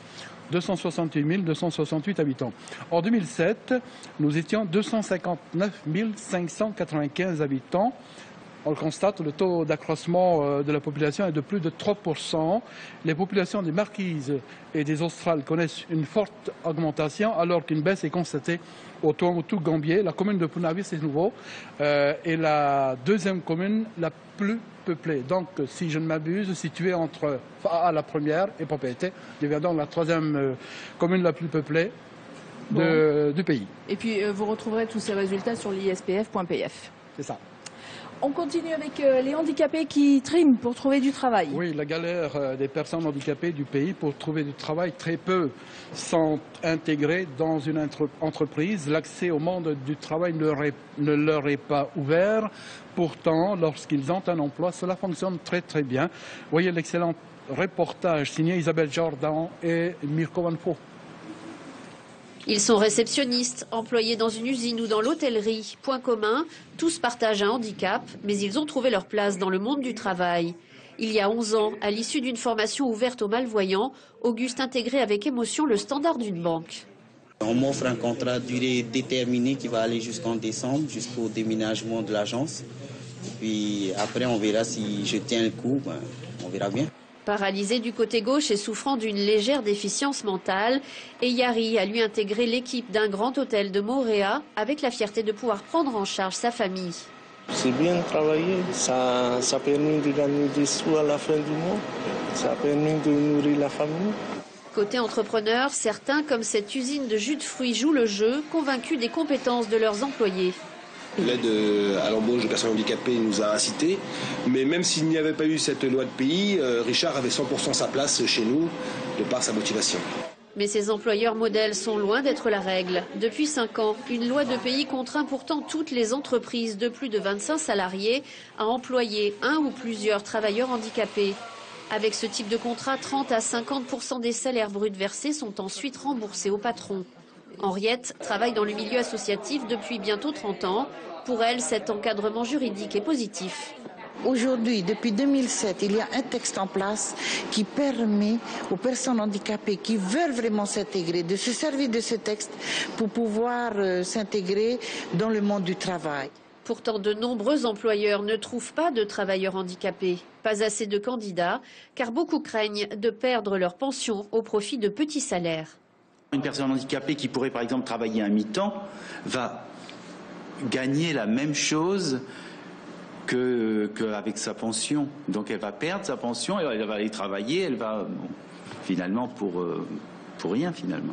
268 268 habitants. En 2007, nous étions 259 595 habitants. On le constate, le taux d'accroissement de la population est de plus de 3%. Les populations des Marquises et des Australes connaissent une forte augmentation, alors qu'une baisse est constatée au Tuamatu-Gambier. La commune de Punavi, c'est nouveau, est la deuxième commune la plus peuplée. Donc, si je ne m'abuse, située entre la première et Papeete, devient donc la troisième commune la plus peuplée du pays. Et puis, vous retrouverez tous ces résultats sur l'ispf.pf. C'est ça. On continue avec les handicapés qui triment pour trouver du travail. Oui, la galère des personnes handicapées du pays pour trouver du travail. Très peu sont intégrés dans une entreprise. L'accès au monde du travail ne leur est pas ouvert. Pourtant, lorsqu'ils ont un emploi, cela fonctionne très très bien. Voyez l'excellent reportage signé Isabelle Jordan et Mirko Vanfo. Ils sont réceptionnistes, employés dans une usine ou dans l'hôtellerie. Point commun, tous partagent un handicap, mais ils ont trouvé leur place dans le monde du travail. Il y a 11 ans, à l'issue d'une formation ouverte aux malvoyants, Auguste intégrait avec émotion le standard d'une banque. On m'offre un contrat de durée déterminée qui va aller jusqu'en décembre, jusqu'au déménagement de l'agence. Puis après, on verra si je tiens le coup, on verra bien. Paralysé du côté gauche et souffrant d'une légère déficience mentale, Eyari a lui intégré l'équipe d'un grand hôtel de Moorea avec la fierté de pouvoir prendre en charge sa famille. C'est bien travaillé, ça a permis de gagner des sous à la fin du mois, ça a permis de nourrir la famille. Côté entrepreneur, certains, comme cette usine de jus de fruits, jouent le jeu, convaincus des compétences de leurs employés. L'aide à l'embauche de personnes handicapées nous a incités, mais même s'il n'y avait pas eu cette loi de pays, Richard avait 100% sa place chez nous, de par sa motivation. Mais ces employeurs modèles sont loin d'être la règle. Depuis 5 ans, une loi de pays contraint pourtant toutes les entreprises de plus de 25 salariés à employer un ou plusieurs travailleurs handicapés. Avec ce type de contrat, 30 à 50% des salaires bruts versés sont ensuite remboursés au patron. Henriette travaille dans le milieu associatif depuis bientôt 30 ans. Pour elle, cet encadrement juridique est positif. Aujourd'hui, depuis 2007, il y a un texte en place qui permet aux personnes handicapées qui veulent vraiment s'intégrer de se servir de ce texte pour pouvoir s'intégrer dans le monde du travail. Pourtant, de nombreux employeurs ne trouvent pas de travailleurs handicapés. Pas assez de candidats, car beaucoup craignent de perdre leur pension au profit de petits salaires. Une personne handicapée qui pourrait par exemple travailler à mi-temps va gagner la même chose qu'avec sa pension. Donc elle va perdre sa pension, elle va aller travailler, elle va finalement pour rien finalement.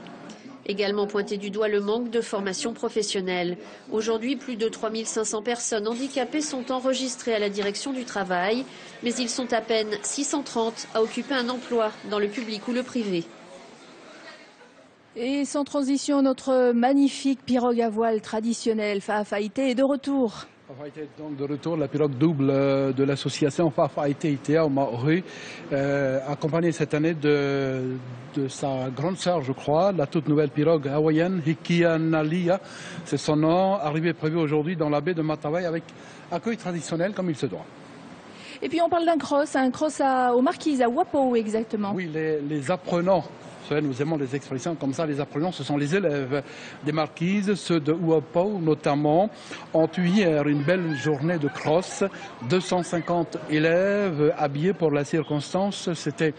Également pointé du doigt le manque de formation professionnelle. Aujourd'hui, plus de 3500 personnes handicapées sont enregistrées à la direction du travail, mais ils sont à peine 630 à occuper un emploi dans le public ou le privé. Et sans transition, notre magnifique pirogue à voile traditionnelle Fa'afa'ite est de retour. Fa'afa'ite est donc de retour, la pirogue double de l'association Fa'afa'ite Itea au Maori, accompagnée cette année de sa grande sœur, je crois, la toute nouvelle pirogue hawaïenne Hikianalia. C'est son nom, arrivée prévue aujourd'hui dans la baie de Matawai avec accueil traditionnel comme il se doit. Et puis on parle d'un cross aux marquises, à Wapo exactement. Oui, les apprenants. Nous aimons les expressions comme ça. Les apprenants, ce sont les élèves des marquises, ceux de Uapau notamment, ont eu hier une belle journée de cross. 250 élèves habillés pour la circonstance s'étaient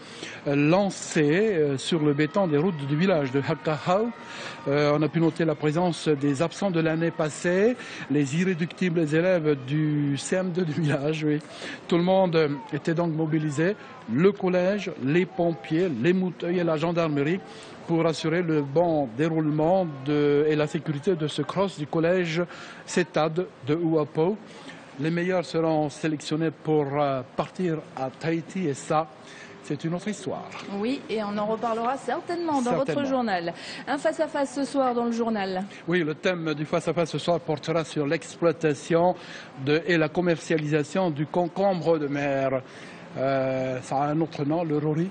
lancés sur le béton des routes du village de Hakahau. On a pu noter la présence des absents de l'année passée, les irréductibles élèves du CM2 du village. Oui. Tout le monde était donc mobilisé. Le collège, les pompiers, les mouteuils et la gendarmerie pour assurer le bon déroulement et la sécurité de ce cross du collège CETAD de Uapau. Les meilleurs seront sélectionnés pour partir à Tahiti et ça, c'est une autre histoire. Oui, et on en reparlera certainement dans votre journal. Un face-à-face ce soir dans le journal. Oui, le thème du face-à-face ce soir portera sur l'exploitation et la commercialisation du concombre de mer. Ça a un autre nom, le Rory.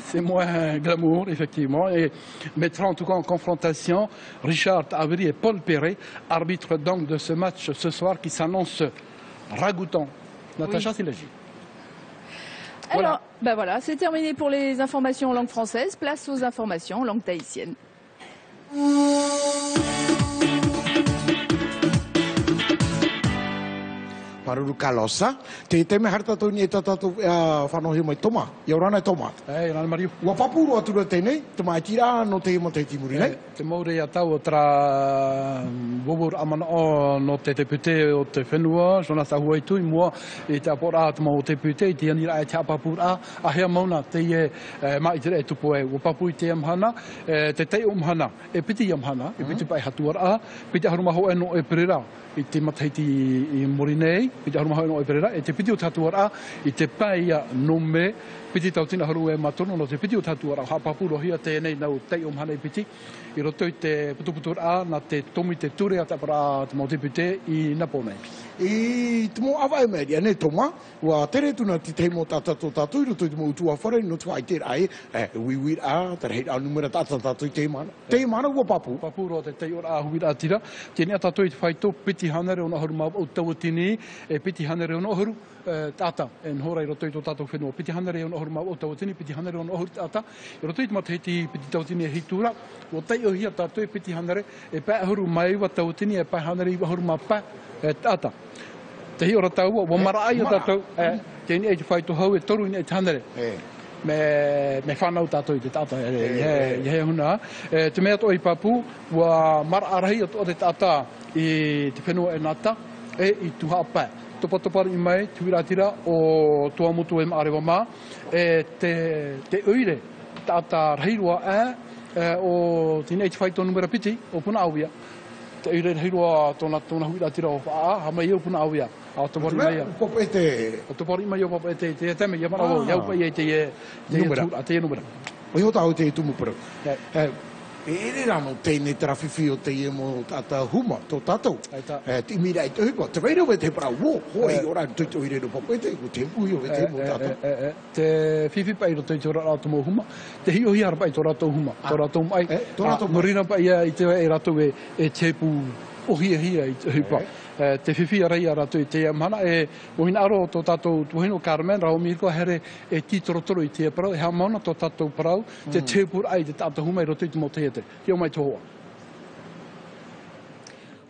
C'est moins glamour, effectivement, et mettra en tout cas en confrontation Richard Avery et Paul Perret, arbitres donc de ce match ce soir qui s'annonce ragoûtant. Natacha Silagi. Alors, voilà, c'est terminé pour les informations en langue française. Place aux informations en langue tahitienne. Paruru kalosa, te me harta toni e tatatu whanohi mai toma, i orana e toma. Rana Mariu. Ua papuru atura tēnei, te mai tira no te mo te timuri nei. Te maure a tau tra wawur amana o no te pute o te whenua, sona sa huai tui mua i te apora atama o te pute, i te anira e te apapura, a hea mauna te mai tira e tupo e, ua papu i te amhana, te tei umhana, e piti amhana, e piti pai hatuara, piti harumaho e no e perera, i te mataiti i Morinei, piti harumaho e no e perera, e te piti o tatuara, i te paia nome, piti tautina haru e matono no te piti o tatuara, hapapuro hia tēnei nau tei umhana i piti, i roto i te putuputura na te tomi te ture a tapara te mau te pite i Naponei. I te mo awa e meri, ane toma, ua tere tuna ti te mo tatato tatu, i roto i te mo utua whare, no tua i te rai, wiwir a, tere hei a numera tatato i te mana. Te mana ua papu. Papu ro te tei ora a huira a tira, tēnei atato i te whaito, piti hanare o na haru mau o tawatini, e piti hanare o na haru, tata, en hora i roto i to tato whenua, piti hanare o na haru mau o tawatini, piti hanare o na haru tata, i roto i te matahiti piti tawatini e hitura, o tei o hia tato e piti hanare, e pai haru mai wa tawatini, e pai hanare i wa haru mapa, e tata. Te hi ora tau, wa mara ai o tatou, tēnei e te whaito hau e toru i te hanare. Me whanau tātou i te tata, i hea huna. Te mea to i papu, wa mara arahi o te tata i te whenua e nata, e i tuha pai. Topatopara i mai, tuiratira o tua mutu e maarewa mā, e te uire tata rahirua o tēnei te whaito numera piti o puna awia. Te uire rahirua tōna huiratira o whaa, hama i o puna awia. A topori mai a. O topori mai o papa e te teme, ia mara o, iau pai e te numera. O i hota au te tumu pera. E ere rano tēnei trawhiwhi o te mo tata huma, tō tātou. Te mira i te hupa, te reiro e te para wo, hoi ora tui tui rero papa e te, o te mpui o e te mo tātou. Te whiwhi pai ro tui tō rato mo huma, te hi o hi ara pai tō rato huma, tō rato mai. Morina pai i te e rato e tepu o hia i te hupa. Te whiwhi arai a rato i te amana e mohina aro tō tātou tuhino Carmen, rao mirko here e ti torotoro i te parau, e hea mauna tō tātou parau, te tēpura ai te tātou humai roto i te motehete. Hio mai tō hoa.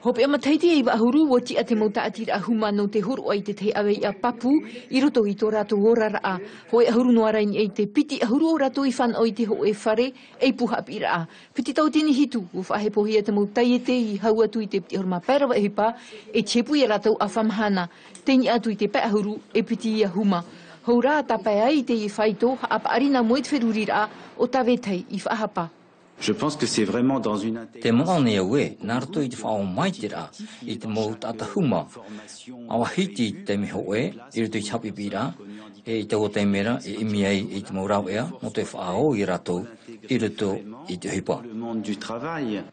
Hope ama taiti e iwa ahuru o ti a te mauta atira ahuma no te horo ai te te awe i a papu i roto i tō rato horara a. Hoi ahuru no araini e te piti ahuru o rato i whan o i te ho e whare e puha apira a. Piti tau tini hitu o whahe pohi a te mautai e te i hau atu i te piti ahuru mapairawa e hipa e chepu i a rato a whamhana. Teni atu i te pai ahuru e piti i ahuma. Hau rā tapai ai te i whaito ha apa arina moe te wherurira a o tawe tei i whahapa. Je pense que c'est vraiment dans une intégration. Le monde du travail.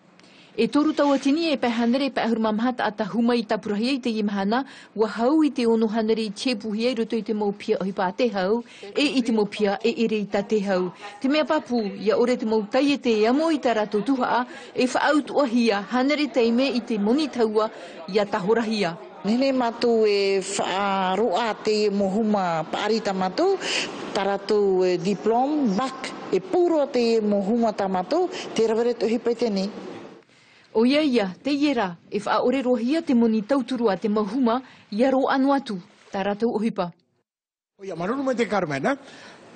E toru tau atini e pe hanere pe ahur mamhata ata huma I tapurahia I te imahana wa hau I te ono hanere I te puhia I roto I te maupia o hipa te hau I te maupia e ere I ta te hau. Te mea papu ia ore te mautai e te amo I ta rato tuhaa e whaautu ahia hanere teime I te moni taua ia tahorahia. Nene matu e whaaroa te mohuma paarita matu, tarato diplom, bak e puro te mohuma tamato, te rawareto hipa tene. O ia, te iera, e whaore rohia te moni tauturua te mahuma, ia ro anu atu, tā rātou ohipa. Ia, marunu mai te Carmena,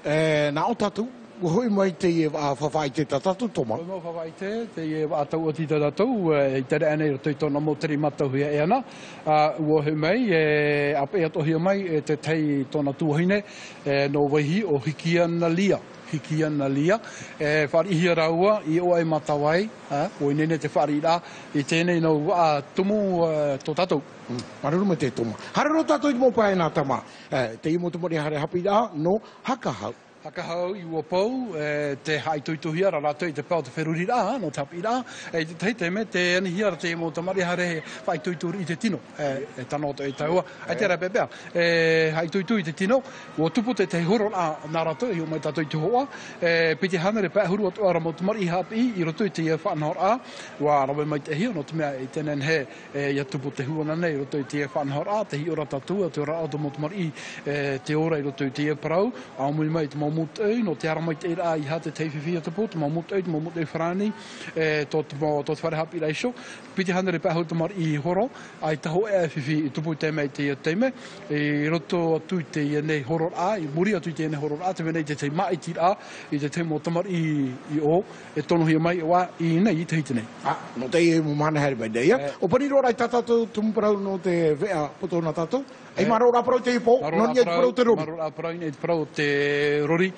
nā o tatu, hoi mai te whawhai te tatatu toma. Hoi mai whawhai te whaatau o ti tatatu, I tere anei rotoi tōna moteri matauhia e ana. Ua hoi mai, ape atohia mai, te tei tōna tuahine, no waihi o Hikiana Lia. Hikiana Lia, whaarihia raua I o ai matawai, o I nene te whaarira, I tēnei no tumu tō tatou. Maruru me te toma. Hararo tatou I mopai nā tama. Te imo tumori hare hapira no hakahau. Hakahau I ua pau, te haituituhia ra rātou I te pau te wherurira, no tapira, te teite me te anihia ra te imo tamari hare haituituri I te tino, tanoto I taua, te rapepea. Haituitu I te tino, ua tupu te horo nā rātou, I o mai tātou I te hoa, piti hanere pēr huru atu ara mo tamari hapi, I roto I te whanahor a, ua rawe mai te hio, no te mea I tenen he, ia tupu te huana nei, roto I te whanahor a, te hiora tatua, te ora atu mo tamari te ora I roto I te parau, a mui mai te mamut ei, no te aramai te ira I ha te teififia te po, te mamut ei, te mamut ei wharani, tō te wharehapi reisho, piti hanere pēhau te mari I horo, ai taho e whiwhi I tupu te mei te teime, I roto atu I te nei horo a, I muri atu I te nei horo a, te venei te te mai ti a, I te te mo tamari I o, e tono hia mai wa I nei I te hiti nei. No te I mo mana heri mai nei, o paniro rai tatatu tumparau no te vea potona tatu, Ei marora pro te ipo, non ia pro te rori. Marora pro te rori,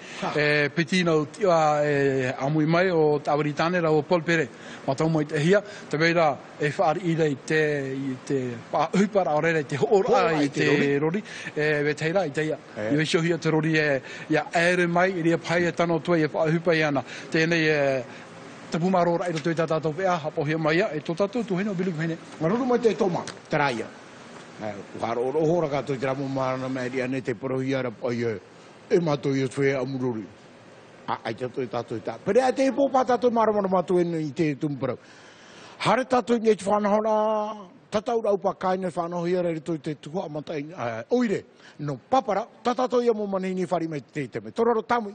piti no tia amui mai o Tawaritane ra o Polpere. Matau mai te hia, te veira e whaari I te hupara o rere te hoora I te rori, ve teira I te ia. I vesho hia te rori ia ere mai, I ria pai e tano tua I e whaahupa I ana. Tēnei te pumarora I roto I tātou pēa, hapohia mai ia, e tō tātou tuhene o bilu kuhene. Maruru mai te toma, te raia. Wharo hora kato te ramo marana meri ane te porohia ra pai e mato I whea amururi. Ai tato I tato I tā. Pere a te popa tato maramana mato I te tumparau. Hare tato I te whanahora, tatau rau pa kaina whanahoia re rito I te tukua matai. Oire, no papara, tatato ia mo manini whari me te teme. Toraro tamui.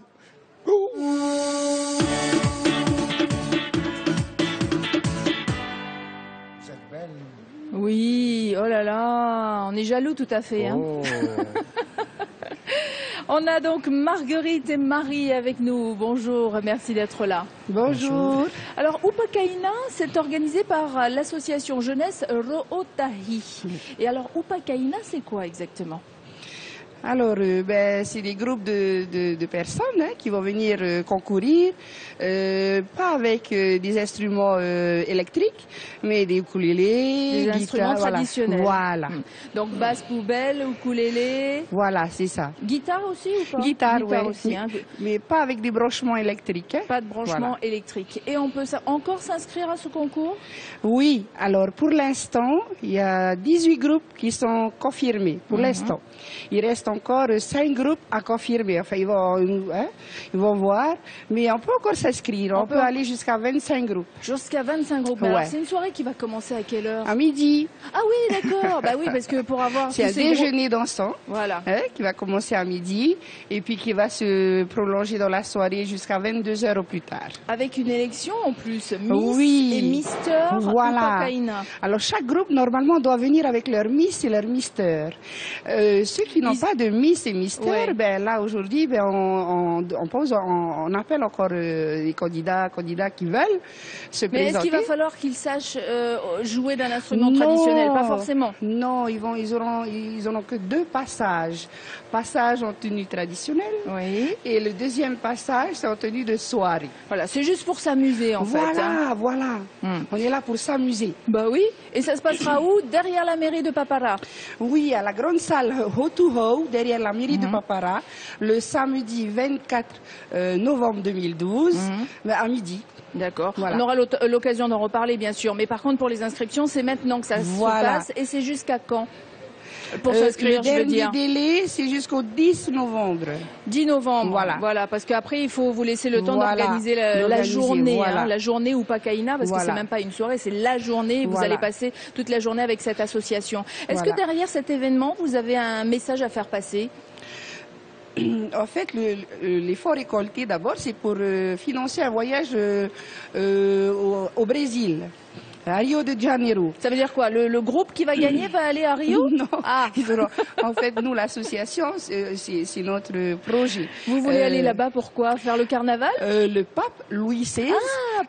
Oui, oh là là, on est jaloux tout à fait. Hein. Oh. On a donc Marguerite et Marie avec nous. Bonjour, merci d'être là. Bonjour. Alors, Upakaina, c'est organisé par l'association jeunesse Ro'otahi. Et alors, Upakaina, c'est quoi exactement ? Alors, c'est des groupes de personnes qui vont venir concourir, pas avec des instruments électriques, mais des ukulélés, des instruments traditionnels. Voilà. Donc, basse poubelle, ukulélé. Voilà, c'est ça. Guitare aussi ou pas ? Guitare, oui. Aussi, hein. Mais pas avec des branchements électriques. Pas de branchement électrique. Et on peut encore s'inscrire à ce concours ? Oui. Alors, pour l'instant, il y a 18 groupes qui sont confirmés, pour l'instant. Il reste encore 5 groupes à confirmer. Enfin, ils vont voir. Mais on peut encore s'inscrire. On peut aller jusqu'à 25 groupes. Jusqu'à 25 groupes. Ouais. Alors, c'est une soirée qui va commencer à quelle heure ? À midi. Ah oui, d'accord. Bah oui, parce que pour avoir... C'est un déjeuner dansant. Voilà. Qui va commencer à midi. Et puis qui va se prolonger dans la soirée jusqu'à 22h au plus tard. Avec une élection en plus. Miss et Mister. Voilà. Upakaina. Alors chaque groupe, normalement, doit venir avec leur Miss et leur Mister. Ceux qui n'ont pas de Miss et Mister, ben là aujourd'hui, ben on appelle encore les candidats qui veulent se présenter. Mais est-ce qu'il va falloir qu'ils sachent jouer d'un instrument traditionnel? Pas forcément. Non, ils auront que 2 passages. Passage en tenue traditionnelle et le deuxième passage, c'est en tenue de soirée. Voilà, c'est juste pour s'amuser en fait. Voilà. On est là pour s'amuser. Bah oui. Et ça se passera où? Derrière la mairie de Papara? Oui, à la grande salle Ho-to-Ho, derrière la mairie de Papara, le samedi 24 novembre 2012, à midi. D'accord. Voilà. On aura l'occasion d'en reparler, bien sûr. Mais par contre, pour les inscriptions, c'est maintenant que ça se passe. Et c'est jusqu'à quand? Pour s'inscrire, je veux dire. Le dernier délai, c'est jusqu'au 10 novembre. 10 novembre, voilà, parce qu'après, il faut vous laisser le temps d'organiser la journée, la journée ou Pakaina, parce que c'est même pas une soirée, c'est la journée, vous allez passer toute la journée avec cette association. Est-ce que derrière cet événement, vous avez un message à faire passer? En fait, l'effort récolté d'abord, c'est pour financer un voyage au Brésil. À Rio de Janeiro. Ça veut dire quoi? Le groupe qui va gagner va aller à Rio? Non. En fait, nous, l'association, c'est notre projet. Vous voulez aller là-bas, pourquoi? Faire le carnaval? Le pape Louis XVI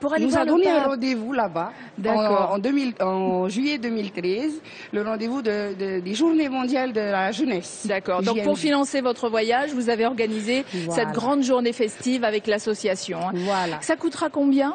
pour aller nous voir a donné le pape. Un rendez-vous là-bas. D'accord. En juillet 2013, le rendez-vous des Journées mondiales de la jeunesse. D'accord. Donc pour financer votre voyage, vous avez organisé cette grande journée festive avec l'association. Voilà. Ça coûtera combien?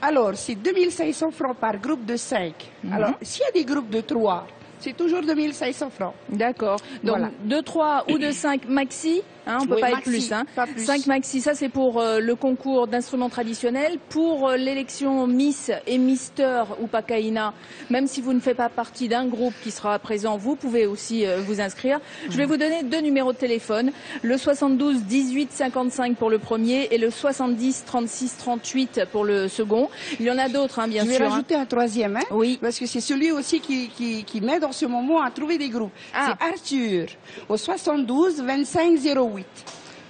Alors, c'est 2500 francs par groupe de 5. Alors, s'il y a des groupes de 3, c'est toujours 2500 francs. D'accord. Donc, de 3 ou de 5 maxi, on ne peut pas être plus. 5 maxi, ça c'est pour le concours d'instruments traditionnels. Pour l'élection Miss et Mister ou Pakaina, même si vous ne faites pas partie d'un groupe qui sera présent, vous pouvez aussi vous inscrire. Je vais vous donner 2 numéros de téléphone. Le 72 18 55 pour le premier et le 70 36 38 pour le second. Il y en a d'autres, bien sûr. Je vais rajouter un troisième, parce que c'est celui aussi qui m'aide en ce moment à trouver des groupes. C'est Arthur, au 72 25 08.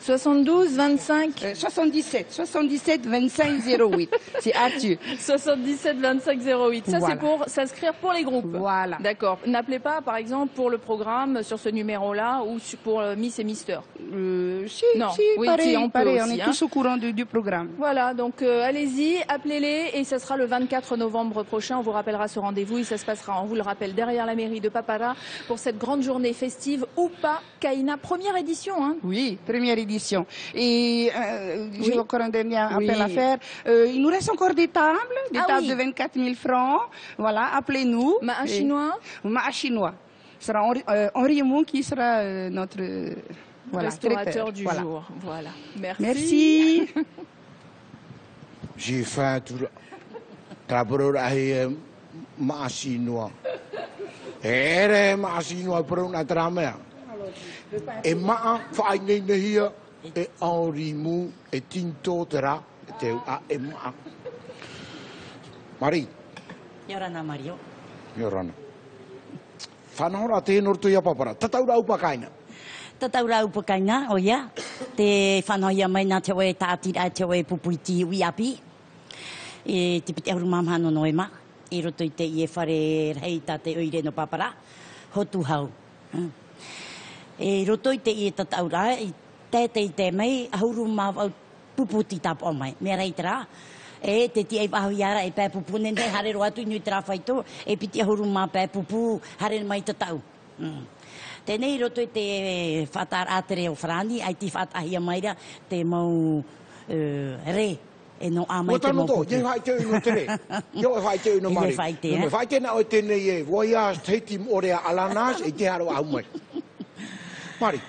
72 25 77 25 08. C'est Arthur. 77 25 08. Ça, c'est pour s'inscrire pour les groupes. Voilà. D'accord. N'appelez pas, par exemple, pour le programme sur ce numéro-là ou pour Miss et Mister. Non. Pareil, on est tous au courant du programme. Voilà. Donc, allez-y, appelez-les et ça sera le 24 novembre prochain. On vous rappellera ce rendez-vous et ça se passera, on vous le rappelle, derrière la mairie de Papara pour cette grande journée festive Oupa Kaina. Première édition, Oui, première édition. Et j'ai encore un dernier appel à faire. Il nous reste encore des tables de 24 000 francs. Voilà, appelez-nous. Ma'a chinois. Ma'a chinois. Ce sera Henri Mou qui sera notre restaurateur du jour. Voilà. Merci. J'ai faim tout. Trabro ahi Ma'a chinois. Ma'a chinois pour une tramée. E maa whainei nehia e aorimu e tinto tera e teu a e maa. Mari. Yorana Mario. Yorana. Whanahora te nortu ia Papara. Tataura upakaina. Tataura upakaina, o ia. Te whanoia mai nā te oe tātira te oe pupuiti uiapi. E te piti auru mamhano noema. I roto i te ie whare rei tā te oire no Papara. Hotu hau. E roto i te i tataura, i tētei te mei, ahuru māwau puputi tapu o mai. Mea reitera, e te ti e wahui ara e pē pupu, nene hare roa tu nui tera whaito, e piti ahuru mā pē pupu, hare mai tatau. Tēnei roto i te whatar ātere o Whrani, ai ti whatahia maira, te mau re. E no amai te mo pupu. Ye whai te ino tere. Ye whai te ino mari. Ye whai te na o tēnei e, woia teiti orea alanas, e te haro au mai. Mari,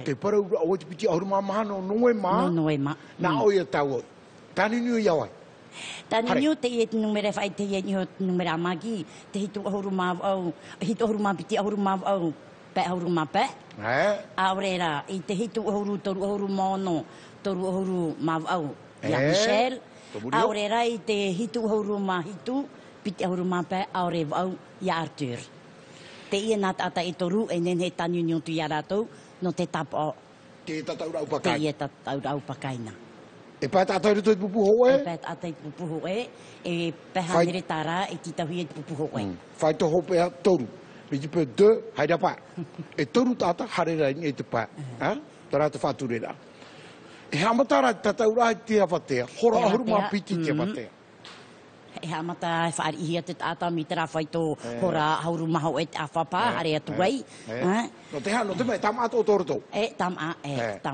te parau o te piti ahuru mamahano noe mā. Noe mā. Nā oia tau oi. Tāni niu iawai. Tāni niu te i numere whai te i numere amagi, te hitu ahuru māwau, hitu ahuru māpiti ahuru māwau, pē ahuru māpē. Aurera, i te hitu ahuru toru ahuru mono, toru ahuru māwau. Ia Michelle, aurera i te hitu ahuru māhitu, piti ahuru māpē, aure wau, ia Arthur. Te ia nā tata i toru, e nene tanu niotu ia rātou, no te tapo. Te tataura upakaina. Te ia tataura upakaina. E pēt tātai rito i pupu hoe? E pēt tātai pupu hoe, e peha mere tāra, e titahui e pupu hoe. Whai to hopea toru. Piji pe 2 hai dapat. E toru tata hare rai e te pa. Ha? Tara te whaturera. E hamatara tataura te awhatea. Hora ahuru mā piti te awhatea. E hamata e whaarihia te tata mi te rawhaito hora hauru maho e te awhapa hare atu wai. No te hano te mai tam ato o toroto. Tam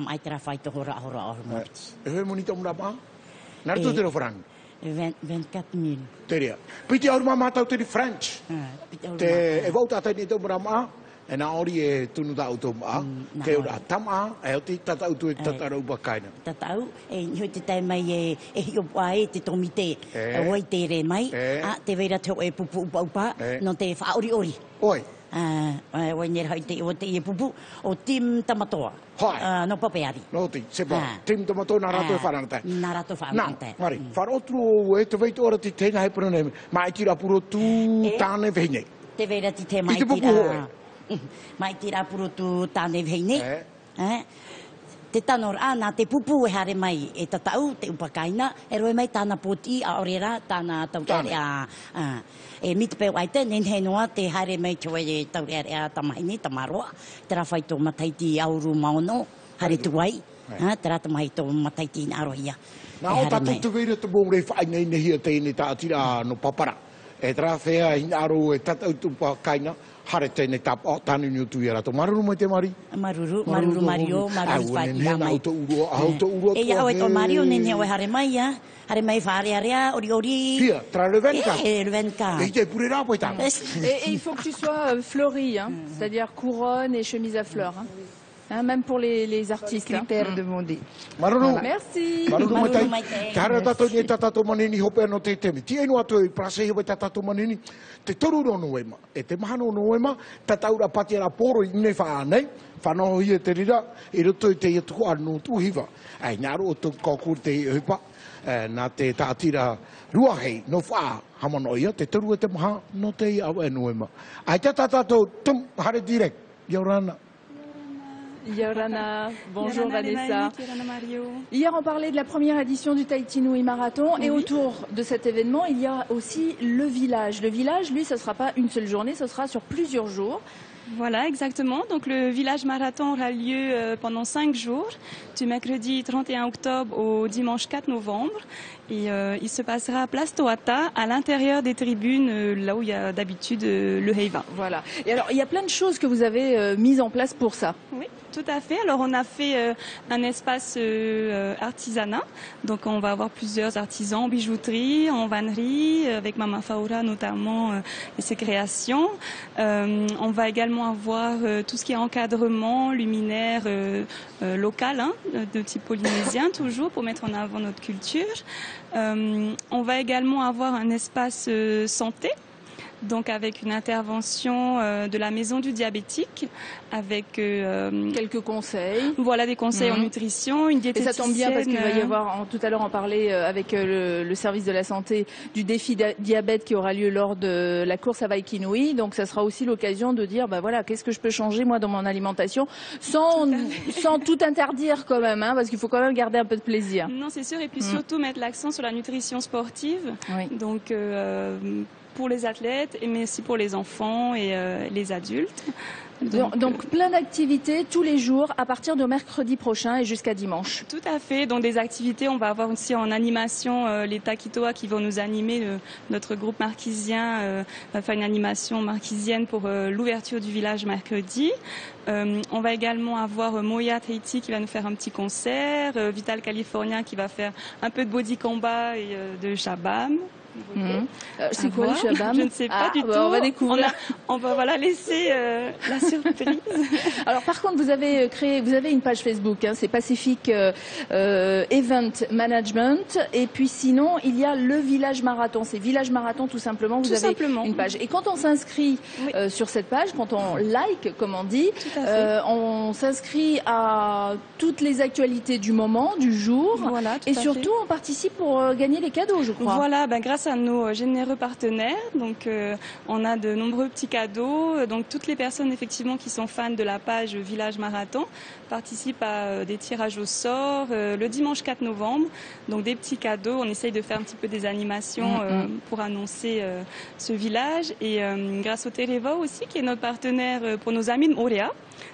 ai te rawhaito hora ahuru maho piti. E hoi monita mura maa? Nara tu te ro frangi? 24.000. Teria. Piti ahuru maa mātau te French. Te e wau tata ni te mura maa. E nā ori e tunu da auto maa. Te ora tama e o te tata auto e tata rau bakaina. Tatau. E hoi te tai mai e hiopa e te tomite. E oi te re mai. Te veira te o e pupu upa upa. No te whaori ori. Oi. Oi nera hoi te o te e pupu o Tim Tamatoa. No papeari. No te, sepa. Tim Tamatoa nā rato e whanangata. Nā rato e whanangata. Nā, mari. Wharotru e te veito ora te tēnā he puna nei. Mai tira puro tū tāne vehine. Te veira ti te mai tira. Mai tira puro tū tāne vehine. Te tanor ana te pupu e hare mai e tatau, te upakaina, e roe mai tāna poti a orera, tāna tautare a... E mitapeu aite, nen he noa te hare mai te e tautare a tamaini, tamaroa, te rawhaito mataiti auru maono, hare tuai, te rata maito mataiti in arohia. Nā o tatu te veira te mōre whainei nehia tēne tā tira no papara. E tra whea in aro e tatau tupakaina, hare tēnei tāpa, tānu ni utu i rato. Maruru mai te mari? Maruru Mario, maruru whaiti a mai. Auto urua e ia oe to Mario, nene oe hare mai, hare mai whaare area, ori. Pia, tra Revenka. Revenka. E te pure rā poe tāma. Et il faut que tu sois fleuri, c'est-à-dire couronne et chemise à fleurs. Même pour les artistes. Critères demandés. Maruru. Merci. Maruru mai tai. Te hara tato ni tato manini hope no te temi. Ti enu atu i prase hope tato manini. Te toru no noema. E te mahano noema. Tataura pati ara poro i ne whaanei. Whanoho hi e te rira. I roto i te atu anu tuhiva. Ai ngaro o tu kokur te hupa. Nā te tātira ruahei no wha hamano ia. Te toru e te maha no te i awa e noema. Ai te tato tum hare direct. Yorana. Yorana, bonjour Vanessa. Yorana Mario. Hier, on parlait de la première édition du Tahiti Nui Marathon et autour de cet événement, il y a aussi le village. Le village, lui, ça ne sera pas une seule journée, ça sera sur plusieurs jours. Voilà, exactement. Donc le village marathon aura lieu pendant 5 jours, du mercredi 31 octobre au dimanche 4 novembre. Et il se passera à Place Toata, à l'intérieur des tribunes, là où il y a d'habitude le Heiva. Voilà. Et alors, il y a plein de choses que vous avez mises en place pour ça. Oui, tout à fait. Alors, on a fait un espace artisanat. Donc, on va avoir plusieurs artisans en bijouterie, en vannerie, avec Mama Faura notamment et ses créations. On va également avoir tout ce qui est encadrement, luminaire local, de type polynésien toujours, pour mettre en avant notre culture. On va également avoir un espace santé, donc avec une intervention de la maison du diabétique, avec quelques conseils. Voilà, des conseils en nutrition, une diététicienne. Et ça tombe bien parce qu'il va y avoir, tout à l'heure on parlait avec le service de la santé du défi diabète qui aura lieu lors de la course à Waikinui. Donc ça sera aussi l'occasion de dire, bah voilà, qu'est-ce que je peux changer moi dans mon alimentation sans tout interdire quand même, parce qu'il faut quand même garder un peu de plaisir. Non, c'est sûr, et puis surtout mettre l'accent sur la nutrition sportive. Oui. Donc pour les athlètes, mais aussi pour les enfants et les adultes. Donc plein d'activités tous les jours à partir de mercredi prochain et jusqu'à dimanche. Tout à fait. Donc des activités, on va avoir aussi en animation les Takitoa qui vont nous animer. Notre groupe marquisien va faire une animation marquisienne pour l'ouverture du village mercredi. On va également avoir Moya Tahiti qui va nous faire un petit concert, Vital California qui va faire un peu de body combat et de shabam. C'est quoi le shabam? Je ne sais pas du tout. On va découvrir. On va voilà, laisser la surprise. Alors par contre, vous avez une page Facebook, c'est Pacific Event Management. Et puis sinon, il y a le Village Marathon. C'est Village Marathon tout simplement. Vous avez une page. Et quand on s'inscrit sur cette page, quand on like, comme on dit, on s'inscrit à toutes les actualités du moment, du jour. Voilà, et surtout, on participe pour gagner les cadeaux, je crois. Voilà, grâce grâce à nos généreux partenaires. Donc, on a de nombreux petits cadeaux. Donc, toutes les personnes effectivement qui sont fans de la page Village Marathon participent à des tirages au sort le dimanche 4 novembre. Donc, des petits cadeaux. On essaye de faire un petit peu des animations pour annoncer ce village. Et grâce au Terevo aussi, qui est notre partenaire pour nos amis de Moréa,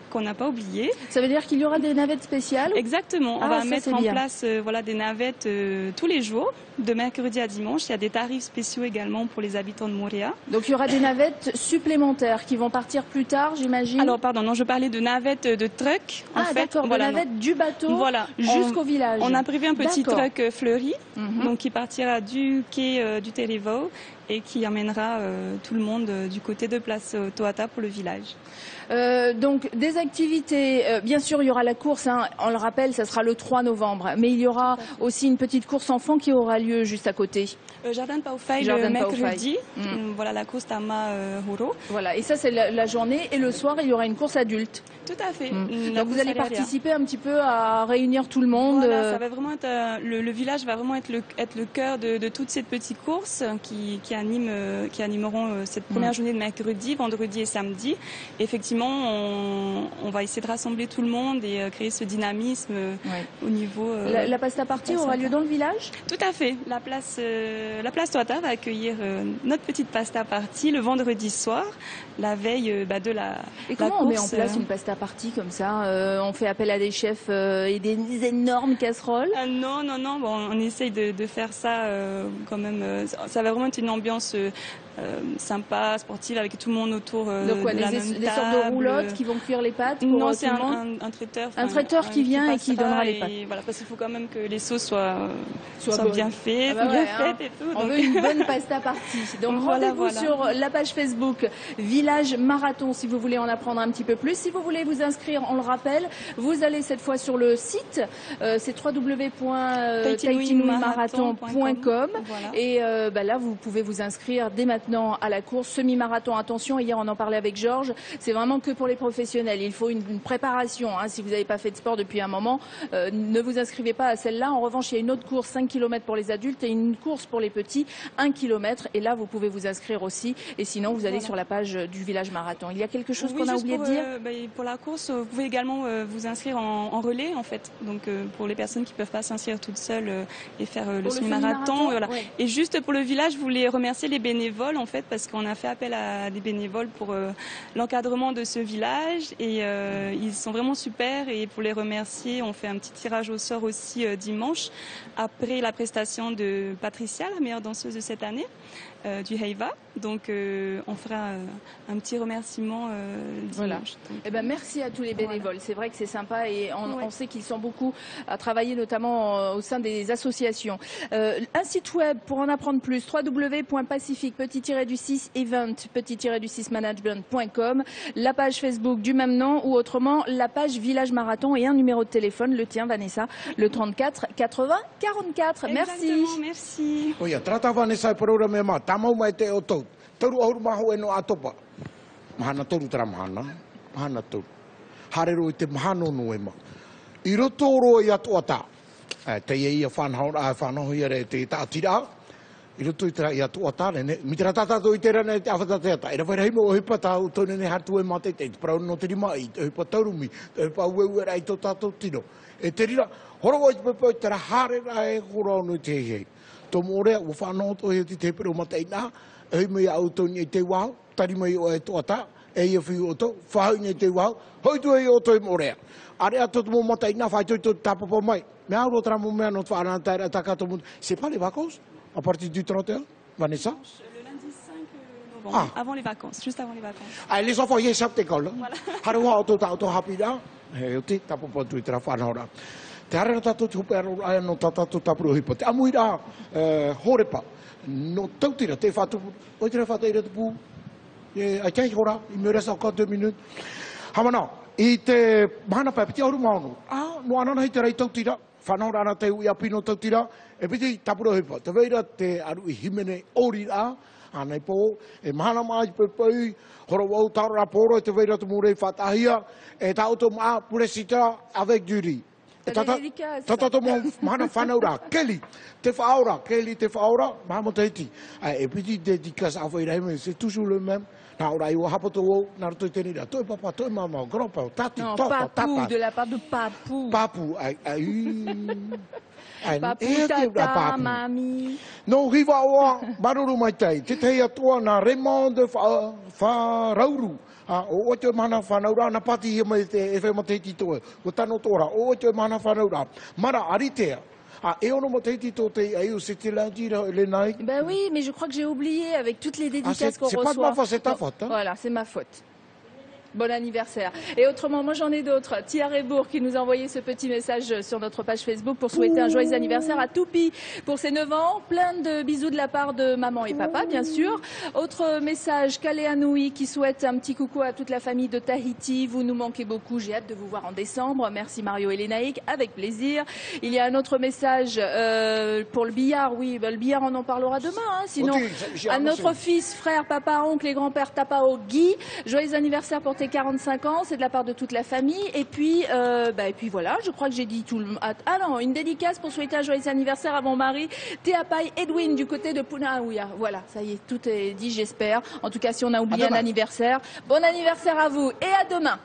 qu'on n'a pas oublié. Ça veut dire qu'il y aura des navettes spéciales? Exactement. On va mettre en place des navettes tous les jours, de mercredi à dimanche. Il y a des tarifs spéciaux également pour les habitants de Moréa. Donc il y aura des navettes supplémentaires qui vont partir plus tard, j'imagine? Alors pardon, non, je parlais de navettes de truck. D'accord, de navettes du bateau jusqu'au village. On a prévu un petit truck fleuri, donc qui partira du quai du Terevo et qui amènera tout le monde du côté de Place Toata pour le village. Donc des activités, bien sûr il y aura la course, on le rappelle, ça sera le 3 novembre, mais il y aura aussi une petite course enfant qui aura lieu juste à côté. Jardin de Paufai le mercredi, voilà la course Tama Huro. Voilà, et ça c'est la journée, et le soir il y aura une course adulte. Tout à fait. Donc vous allez participer un petit peu à réunir tout le monde. Voilà, ça va vraiment être, le village va vraiment être le cœur de toute cette petite course qui animeront cette première journée de mercredi, vendredi et samedi. Effectivement, on va essayer de rassembler tout le monde et créer ce dynamisme au niveau... La pasta party aura lieu dans le village? Tout à fait. La place Toata va accueillir notre petite pasta party le vendredi soir, la veille de la Et comment course. On met en place une pasta party comme ça? On fait appel à des chefs et des énormes casseroles? Non, bon, on essaye de faire ça quand même. Ça va vraiment être une ambiance sympa, sportive, avec tout le monde autour de la même table. Des sortes de roulottes qui vont cuire les pâtes pour Non, tout c'est le monde? un traiteur. Un traiteur qui vient et qui donnera les pâtes. Voilà, parce qu'il faut quand même que les sauces soient bien faites, et tout. On veut une bonne pasta party. Donc rendez-vous sur la page Facebook Village Marathon si vous voulez en apprendre un petit peu plus. Si vous voulez vous inscrire, on le rappelle, vous allez cette fois sur le site, c'est www.tahitinuimarathon.com et là vous pouvez vous inscrire dès maintenant à la course semi-marathon. Attention, hier on en parlait avec Georges, c'est vraiment que pour les professionnels. Il faut une préparation. Si vous n'avez pas fait de sport depuis un moment, ne vous inscrivez pas à celle-là. En revanche, il y a une autre course 5 km pour les adultes et une course pour les petits 1 km. Et là, vous pouvez vous inscrire aussi. Et sinon, vous allez sur la page du Village Marathon. Il y a quelque chose qu'on a oublié de dire? Pour la course, vous pouvez également vous inscrire en relais, en fait. Donc, pour les personnes qui ne peuvent pas s'inscrire toutes seules et faire le semi-marathon. Voilà. Et juste pour le village, je voulais remercier les bénévoles, en fait, parce qu'on a fait appel à des bénévoles pour l'encadrement de ce village. Et ils sont vraiment super. Et pour les remercier, on fait un petit tirage au sort aussi dimanche, après la prestation de Patricia, la meilleure danseuse de cette année, du Heiva. Donc on fera un petit remerciement dimanche. Donc, merci à tous les bénévoles. C'est vrai que c'est sympa et on sait qu'ils sont beaucoup à travailler notamment au sein des associations. Un site web pour en apprendre plus, www.pacific-event-management.com, la page Facebook du même nom ou autrement la page Village Marathon et un numéro de téléphone, le tien Vanessa, le 34 80 44. Merci. Merci. Oia, trata Vanessa programa ma tamau mai te o tau. Tauru ahuru maho e no atopa. Mahana toru tara mahana. Mahana toru. Harero I te mahano no e ma. I roto oro I atu ata. Te ia whanau ia re te tātira. I roto I tera I atu ata. Mi tera tātātou I tera ne te awhata te ata. I ra whaira himo o hipa tāu tōne ne hatu e mate te. Te parau no te rima I. Te hipa taurumi. Te hipa ueue rei tō tātou tino. E te rira. Horo i te pepe I tera hare rai horo no te hei. Tō mōrea o whanau tō hei te pero mate I nā. E mei au tōni I te wau. Tari mai o e tō ata. E ia whiu o tō. Whahau I te wau. Hoi tu hei o tō I mōrea. Are a tō mō mate I nā whai tō tō tāpapa mai. Me auro tra mō mea no te whanau taira takato mō. C'est pas les vacances? À partir du 31, Vanessa? Le lundi 5 novembre, avant les vacances, juste avant les vacances. Les enfants, ils savent t'école. Haroua o tō tātou hapi rā. He o te tāpapa tui tera whanau rā. Te hara tātou te hupe aro aia no tātou tapuru hipa. Te amui rā horepa. No tautira, te whātu. Oi tera whātu ira te pū. Ai kei hora, I me resa o 2 minutes. Hamana, I te mahana pai, piti auru maunu. No anana hei te rei tautira. Whanau rana te ui api no tautira. E piti tapuru hipa. Te veira te aru I himene ori rā. Anei pō, e mahana mai pepei. Horo wau taro rā pōro, te veira te mūrei whatahia. E tau tō maa puresita avec du riz. Tata mo mana whanaura, Kelly, te whaora, Kelly te whaora, mamo te iti. Et puis dédicace à Voiraime, c'est toujours le même. Na ora i o hapoto o, na roto i teni rea, toi papa, toi maman, grand-père, tati, topa, Papou, de la part de Papou. Papou, Papou, tata, mami. No riva oa, maruru mai tei, te tei atua na Raymond de Wharauru. O te mana whanaura, na pati hia mai te e whai te iti toe. O tano tora, o te mana whanaura. Mara aritea. Et on a Ben oui, mais je crois que j'ai oublié avec toutes les dédicaces qu'on reçoit. C'est pas de ma faute, c'est ta faute. Hein? Voilà, c'est ma faute. Bon anniversaire. Et autrement, moi j'en ai d'autres. Tia Rebourg qui nous a envoyé ce petit message sur notre page Facebook pour souhaiter un joyeux anniversaire à Toupi pour ses 9 ans. Plein de bisous de la part de maman et papa, bien sûr. Autre message, Kaléanoui qui souhaite un petit coucou à toute la famille de Tahiti. Vous nous manquez beaucoup, j'ai hâte de vous voir en décembre. Merci Mario et Lénaïque, avec plaisir. Il y a un autre message pour le billard. Oui, ben, le billard on en parlera demain. Hein. Sinon, à notre fils, frère, papa, oncle et grand-père Tapao Guy, joyeux anniversaire pour tes 45 ans, c'est de la part de toute la famille. Et puis voilà, je crois que j'ai dit tout le... Ah non, une dédicace pour souhaiter un joyeux anniversaire à mon mari, Teapai Edwin, du côté de Punaouia. Voilà, ça y est, tout est dit, j'espère. En tout cas, si on a oublié un anniversaire, bon anniversaire à vous et à demain.